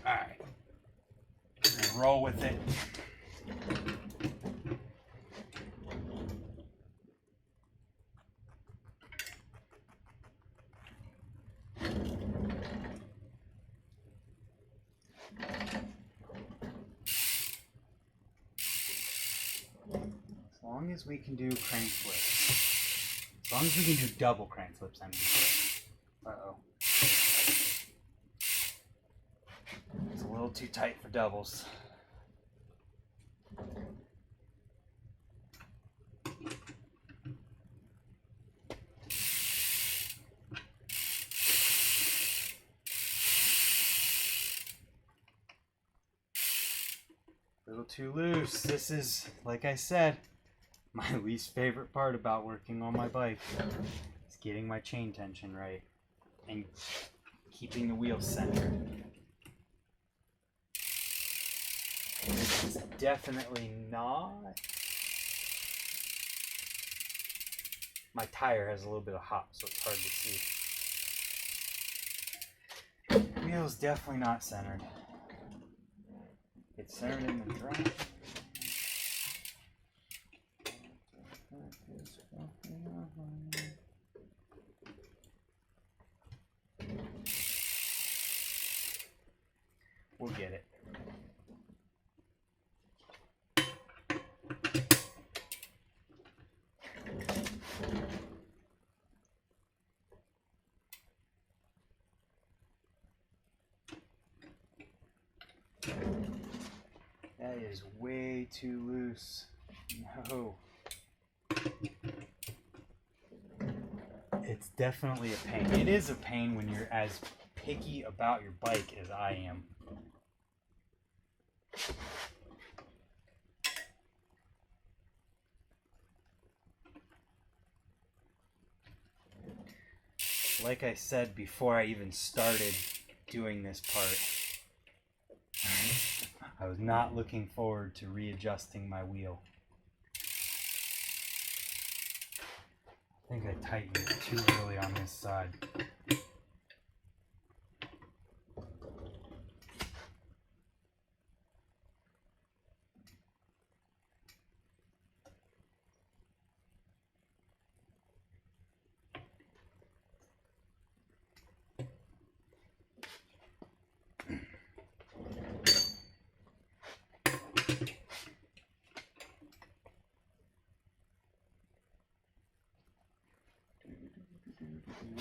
Speaker 1: Alright, roll with it. As long as we can do crank flips. As long as we can do double crank flips, I'm good. Uh-oh. It's a little too tight for doubles. A little too loose. This is, like I said, my least favorite part about working on my bike. Is getting my chain tension right and keeping the wheel centered. It's definitely not. My tire has a little bit of hop, so it's hard to see. Wheel's definitely not centered. It's centered in the drum. We'll get it. That is way too loose. No. It's definitely a pain. It is a pain when you're as picky about your bike as I am. Like I said before I even started doing this part, I was not looking forward to readjusting my wheel. I think I tightened it too early on this side.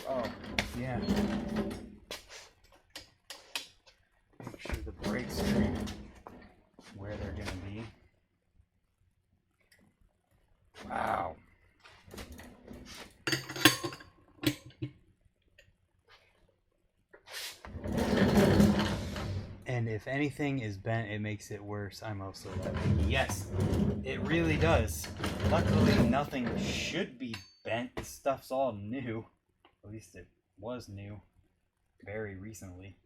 Speaker 1: Oh, yeah. Make sure the brakes are where they're going to be. Wow. And if anything is bent, it makes it worse. I'm also that picky. Yes, it really does. Luckily, nothing should be bent. This stuff's all new. At least it was new very recently.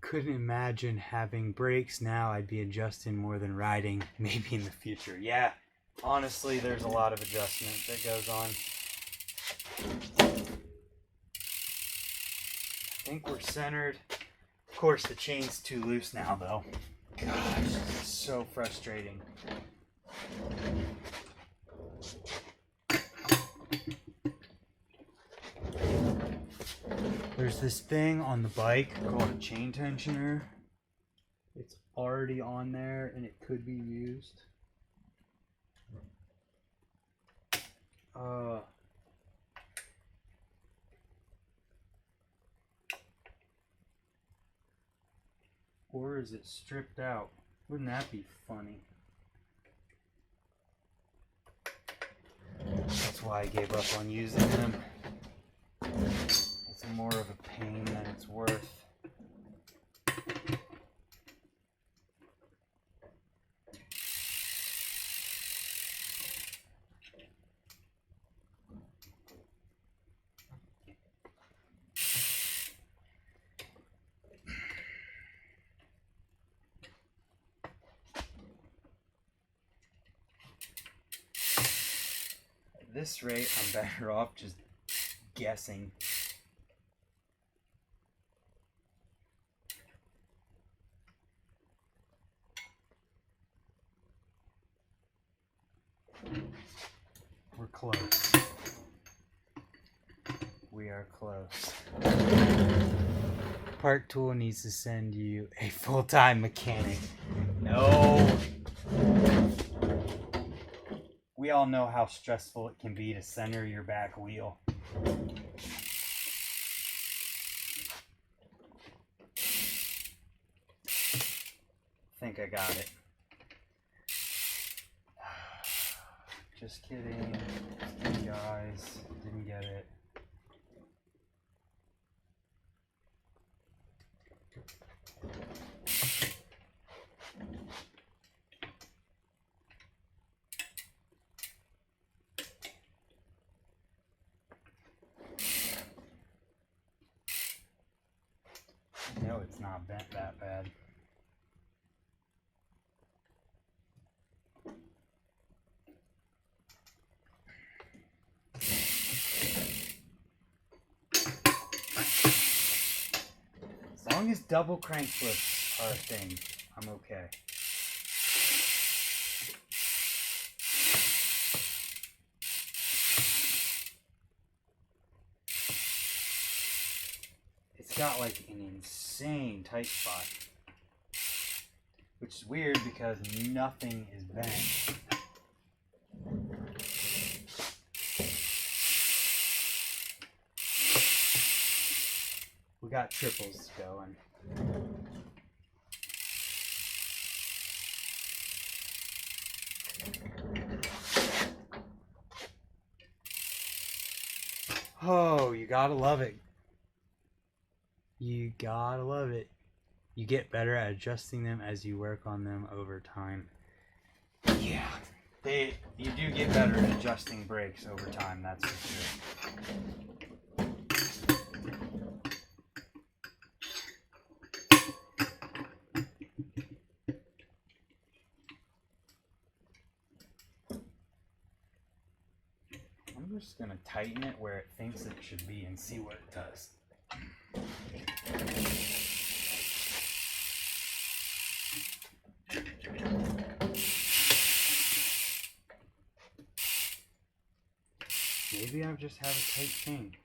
Speaker 1: Couldn't imagine having brakes now. I'd be adjusting more than riding, maybe in the future. Yeah, honestly, there's a lot of adjustment that goes on. I think we're centered. Of course, the chain's too loose now, though. Gosh, this is so frustrating. There's this thing on the bike called a chain tensioner. It's already on there and it could be used. Or is it stripped out? Wouldn't that be funny? That's why I gave up on using them. It's more of a pain than it's worth. At this rate, I'm better off just guessing. We're close. We are close. Part Tool needs to send you a full-time mechanic. No. We all know how stressful it can be to center your back wheel. I think I got it. Just kidding. Just kidding, guys. Didn't get it. No, it's not bent that bad. As long as double crank flips are a thing, I'm okay. got like an insane tight spot, which is weird because nothing is bent. We got triples going. Oh, you gotta love it. You gotta love it. You get better at adjusting them as you work on them over time. Yeah, you do get better at adjusting brakes over time, that's for sure. I'm just gonna tighten it where it thinks it should be and see what it does. Maybe I just have a tight chain.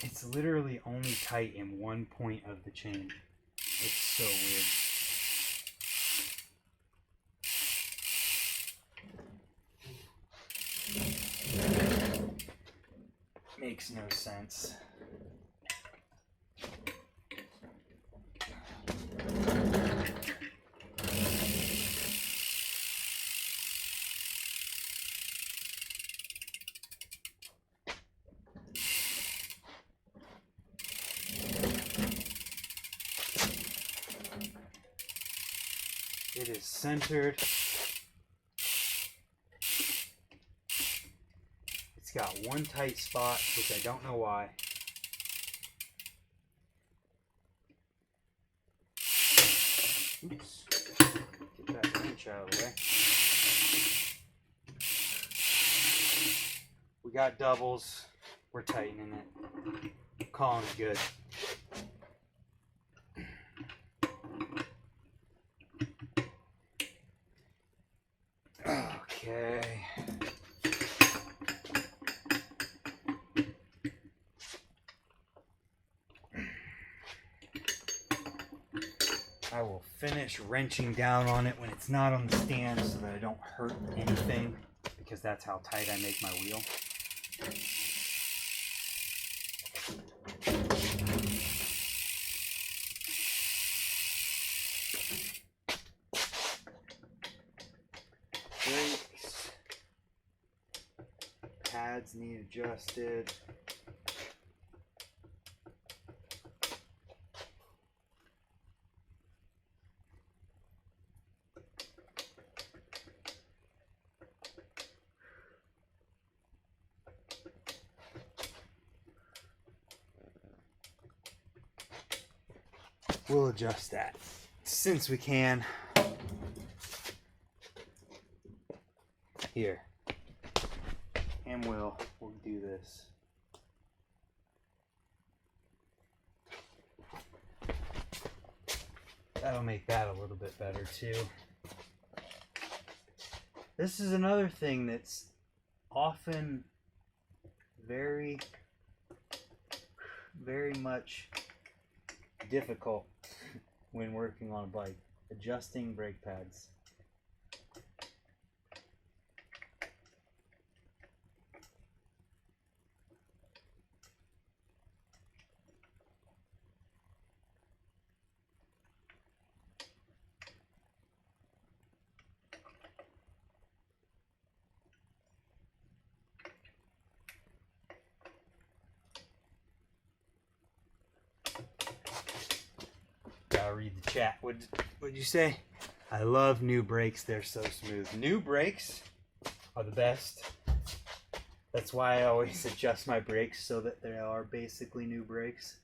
Speaker 1: It's literally only tight in one point of the chain. It's so weird. Makes no sense. It is centered. It's got one tight spot, which I don't know why. Oops. Get that wrench out of the way. We got doubles. We're tightening it. Calling it good. Okay. I will finish wrenching down on it when it's not on the stand so that I don't hurt anything, because that's how tight I make my wheel. Brakes. Pads need adjusted. We'll adjust that since we can. Here. And we'll do this. That'll make that a little bit better too. This is another thing that's often very much difficult when working on a bike, adjusting brake pads. Gotta read the chat. What'd you say? I love new brakes. They're so smooth. New brakes are the best. That's why I always adjust my brakes so that they are basically new brakes.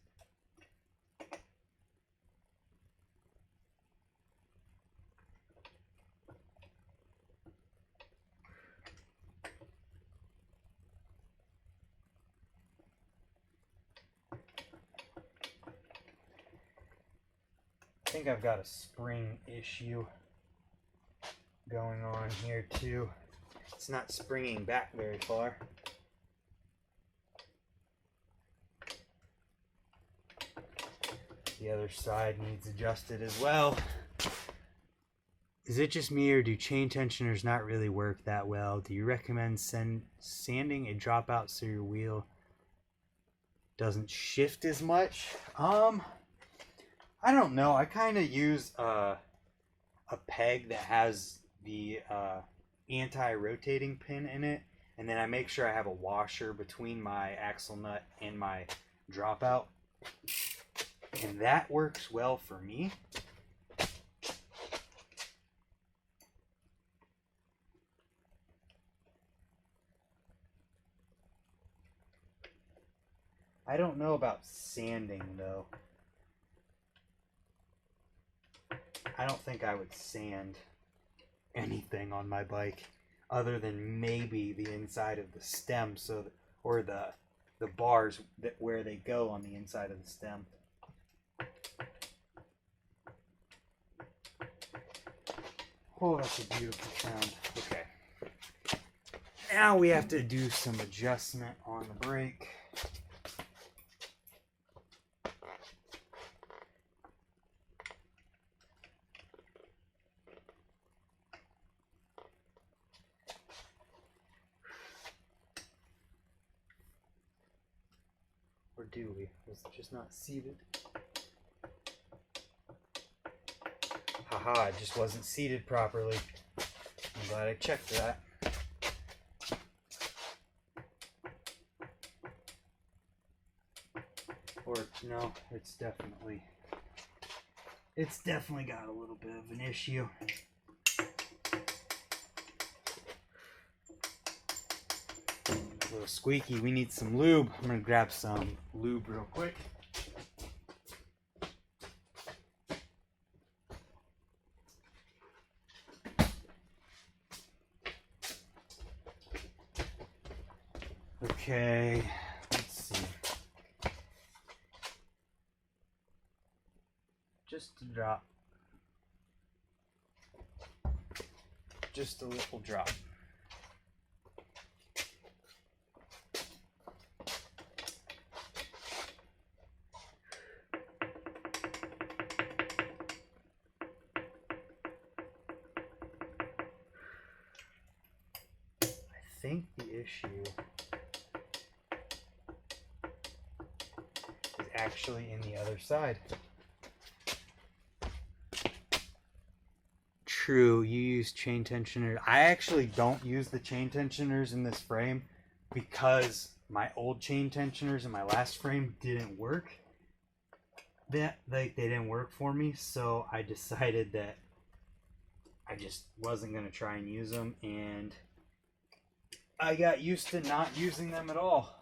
Speaker 1: I think I've got a spring issue going on here too. It's not springing back very far. The other side needs adjusted as well. Is it just me, or do chain tensioners not really work that well? Do you recommend sanding a dropout so your wheel doesn't shift as much? I don't know. I kind of use a peg that has the anti-rotating pin in it, and then I make sure I have a washer between my axle nut and my dropout, and that works well for me. I don't know about sanding though. I don't think I would sand anything on my bike other than maybe the inside of the stem, or the bars where they go on the inside of the stem. Oh, that's a beautiful sound. Okay. Now we have to do some adjustment on the brake. Or do we? Was it just not seated? Haha, it just wasn't seated properly. I'm glad I checked that. Or, no, it's definitely got a little bit of an issue. A little squeaky. We need some lube. I'm gonna grab some lube real quick. Okay, let's see. Just a drop. Just a little drop. I think the issue is actually in the other side. True, you use chain tensioners. I actually don't use the chain tensioners in this frame because my old chain tensioners in my last frame didn't work. They didn't work for me, so I decided that I just wasn't going to try and use them, and I got used to not using them at all.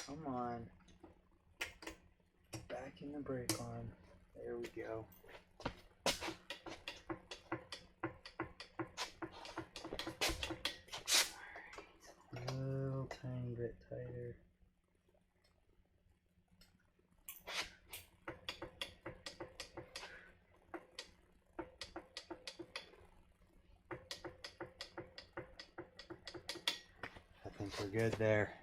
Speaker 1: Come on. Back in the brake arm. There we go. Alright. A little tiny bit tighter. I think we're good there.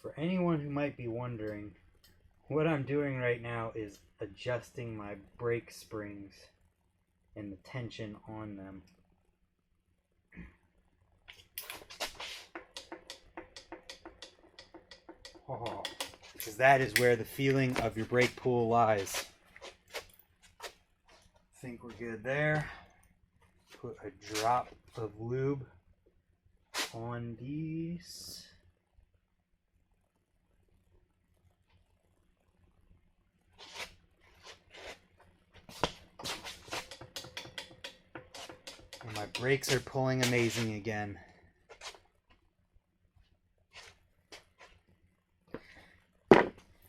Speaker 1: For anyone who might be wondering, what I'm doing right now is adjusting my brake springs and the tension on them. Oh, because that is where the feeling of your brake pool lies. I think we're good there. Put a drop of lube on these. And my brakes are pulling amazing again.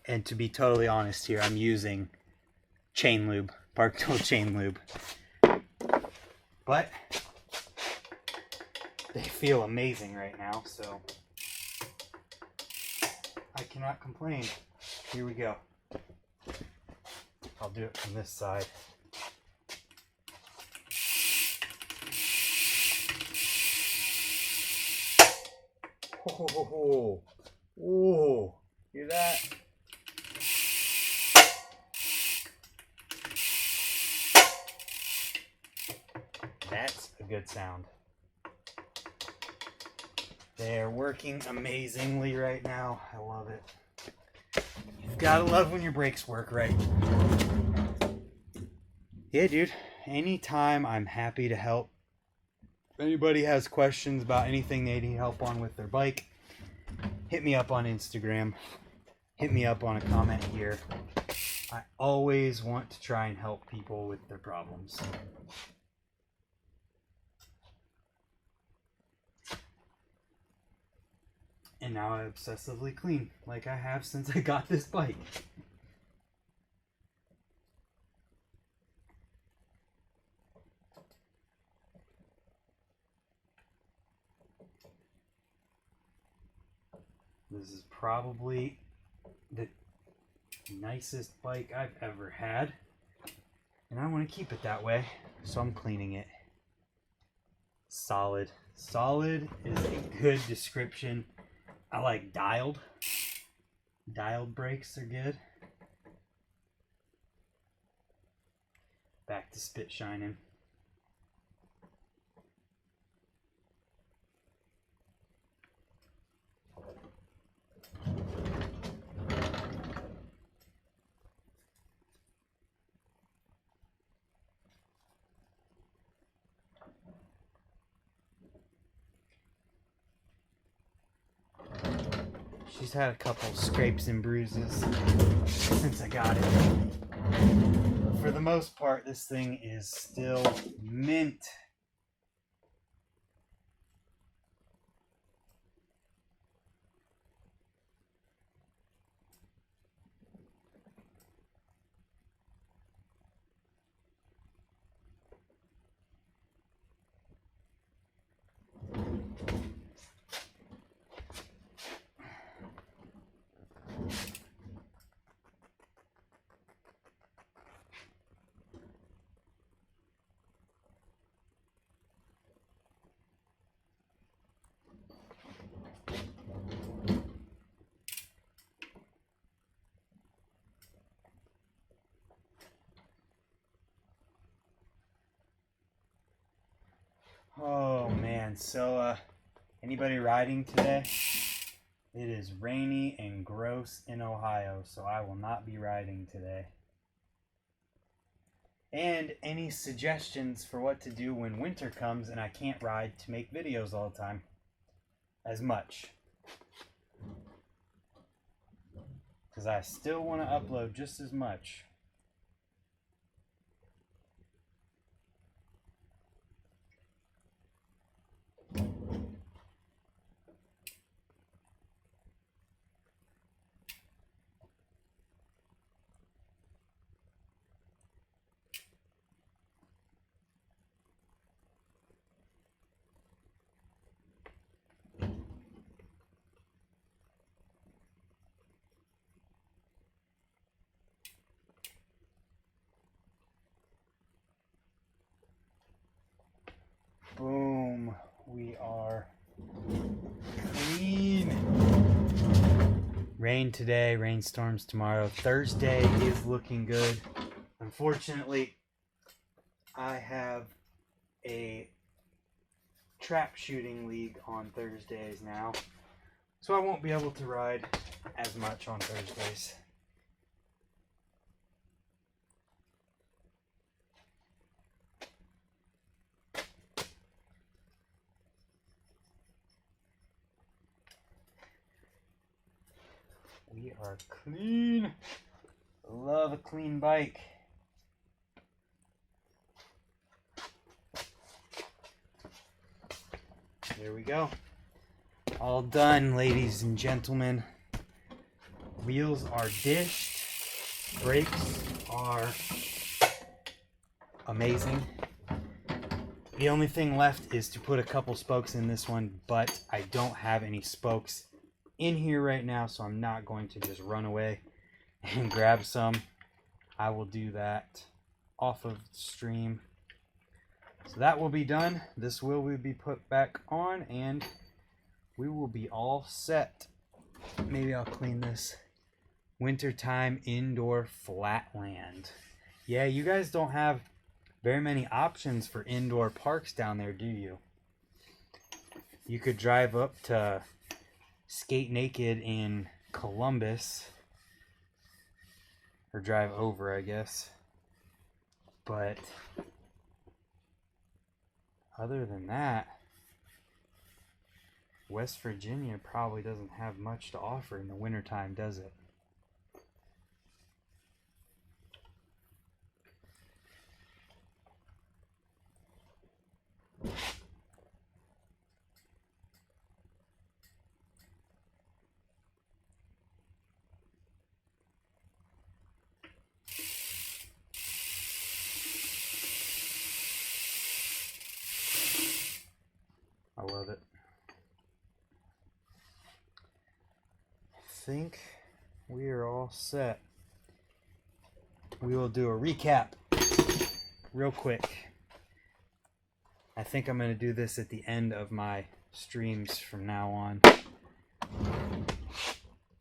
Speaker 1: And to be totally honest here, I'm using chain lube, Wag Tool chain lube. But they feel amazing right now, so I cannot complain. Here we go. I'll do it from this side. Oh, oh, hear that? That's a good sound. They're working amazingly right now. I love it. You've got to love when your brakes work right. Yeah, dude. Anytime, I'm happy to help. If anybody has questions about anything they need help on with their bike, hit me up on Instagram. Hit me up on a comment here. I always want to try and help people with their problems. And now I obsessively clean, like I have since I got this bike. This is probably the nicest bike I've ever had. And I want to keep it that way, so I'm cleaning it. Solid. Solid is a good description. I like dialed. Dialed brakes are good. Back to spit shining. She's had a couple scrapes and bruises since I got it. But for the most part, this thing is still mint. Oh man, so anybody riding today? It is rainy and gross in Ohio, so I will not be riding today. And any suggestions for what to do when winter comes and I can't ride to make videos all the time as much. Because I still want to upload just as much. Boom. We are clean. Rain today, rainstorms tomorrow. Thursday is looking good. Unfortunately, I have a trap shooting league on Thursdays now. So I won't be able to ride as much on Thursdays. We are clean. Love a clean bike. There we go. All done, ladies and gentlemen. Wheels are dished. Brakes are amazing. The only thing left is to put a couple spokes in this one, but I don't have any spokes in here right now, so I'm not going to just run away and grab some. I will do that off of stream. So that will be done. This will be put back on and we will be all set. Maybe I'll clean this. Wintertime indoor flatland. Yeah, you guys don't have very many options for indoor parks down there, do you? You could drive up to Skate Naked in Columbus. Or drive over, I guess. But other than that, West Virginia probably doesn't have much to offer in the wintertime, does it? I love it. I think we are all set. We will do a recap real quick. I think I'm going to do this at the end of my streams from now on,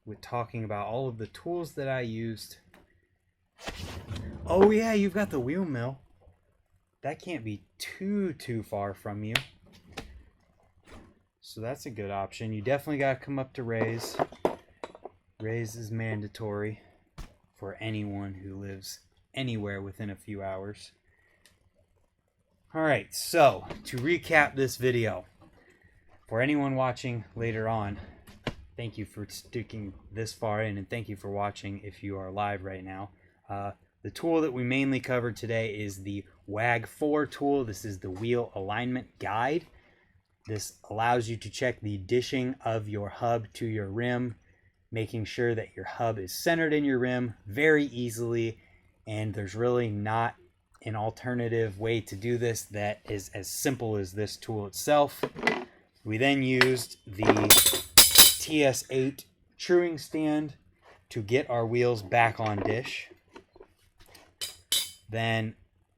Speaker 1: with talking about all of the tools that I used. Oh yeah, you've got the wheel mill. That can't be too far from you. So that's a good option. You definitely got to come up to Ray's. Ray's is mandatory for anyone who lives anywhere within a few hours. Alright, so to recap this video, for anyone watching later on, thank you for sticking this far in, and thank you for watching if you are live right now. The tool that we mainly covered today is the Wag 4 tool. This is the wheel alignment guide. This allows you to check the dishing of your hub to your rim, making sure that your hub is centered in your rim very easily, and there's really not an alternative way to do this that is as simple as this tool itself. We then used the TS8 truing stand to get our wheels back on dish. Then,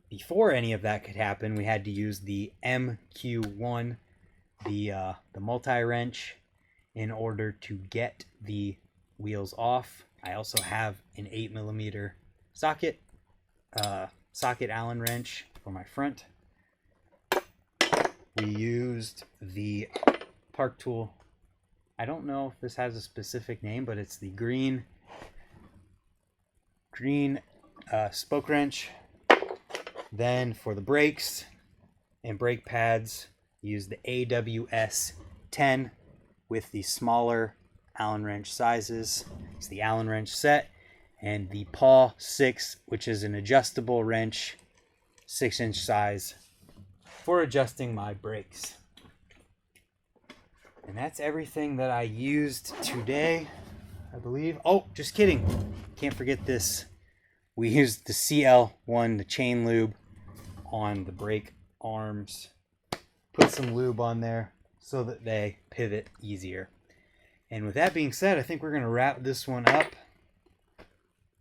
Speaker 1: before any of that could happen, we had to use the MQ1, the multi-wrench, in order to get the wheels off. I also have an 8mm socket Allen wrench for my front. We used the Park tool. I don't know if this has a specific name, but it's the green spoke wrench. Then for the brakes and brake pads, use the AWS 10 with the smaller Allen wrench sizes. It's the Allen wrench set, and the Paw 6, which is an adjustable wrench, 6-inch size, for adjusting my brakes. And that's everything that I used today, I believe. Oh, just kidding. Can't forget this. We used the CL1, the chain lube, on the brake arms. Put some lube on there so that they pivot easier. And with that being said, I think we're going to wrap this one up.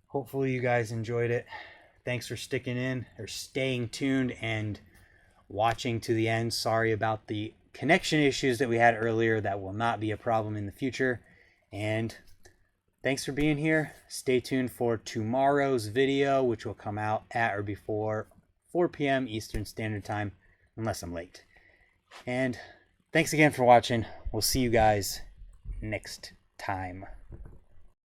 Speaker 1: Hopefully you guys enjoyed it. Thanks for sticking in or staying tuned and watching to the end. Sorry about the connection issues that we had earlier. That will not be a problem in the future. And thanks for being here. Stay tuned for tomorrow's video, which will come out at or before 4 p.m. Eastern Standard Time, unless I'm late. And thanks again for watching. We'll see you guys next time.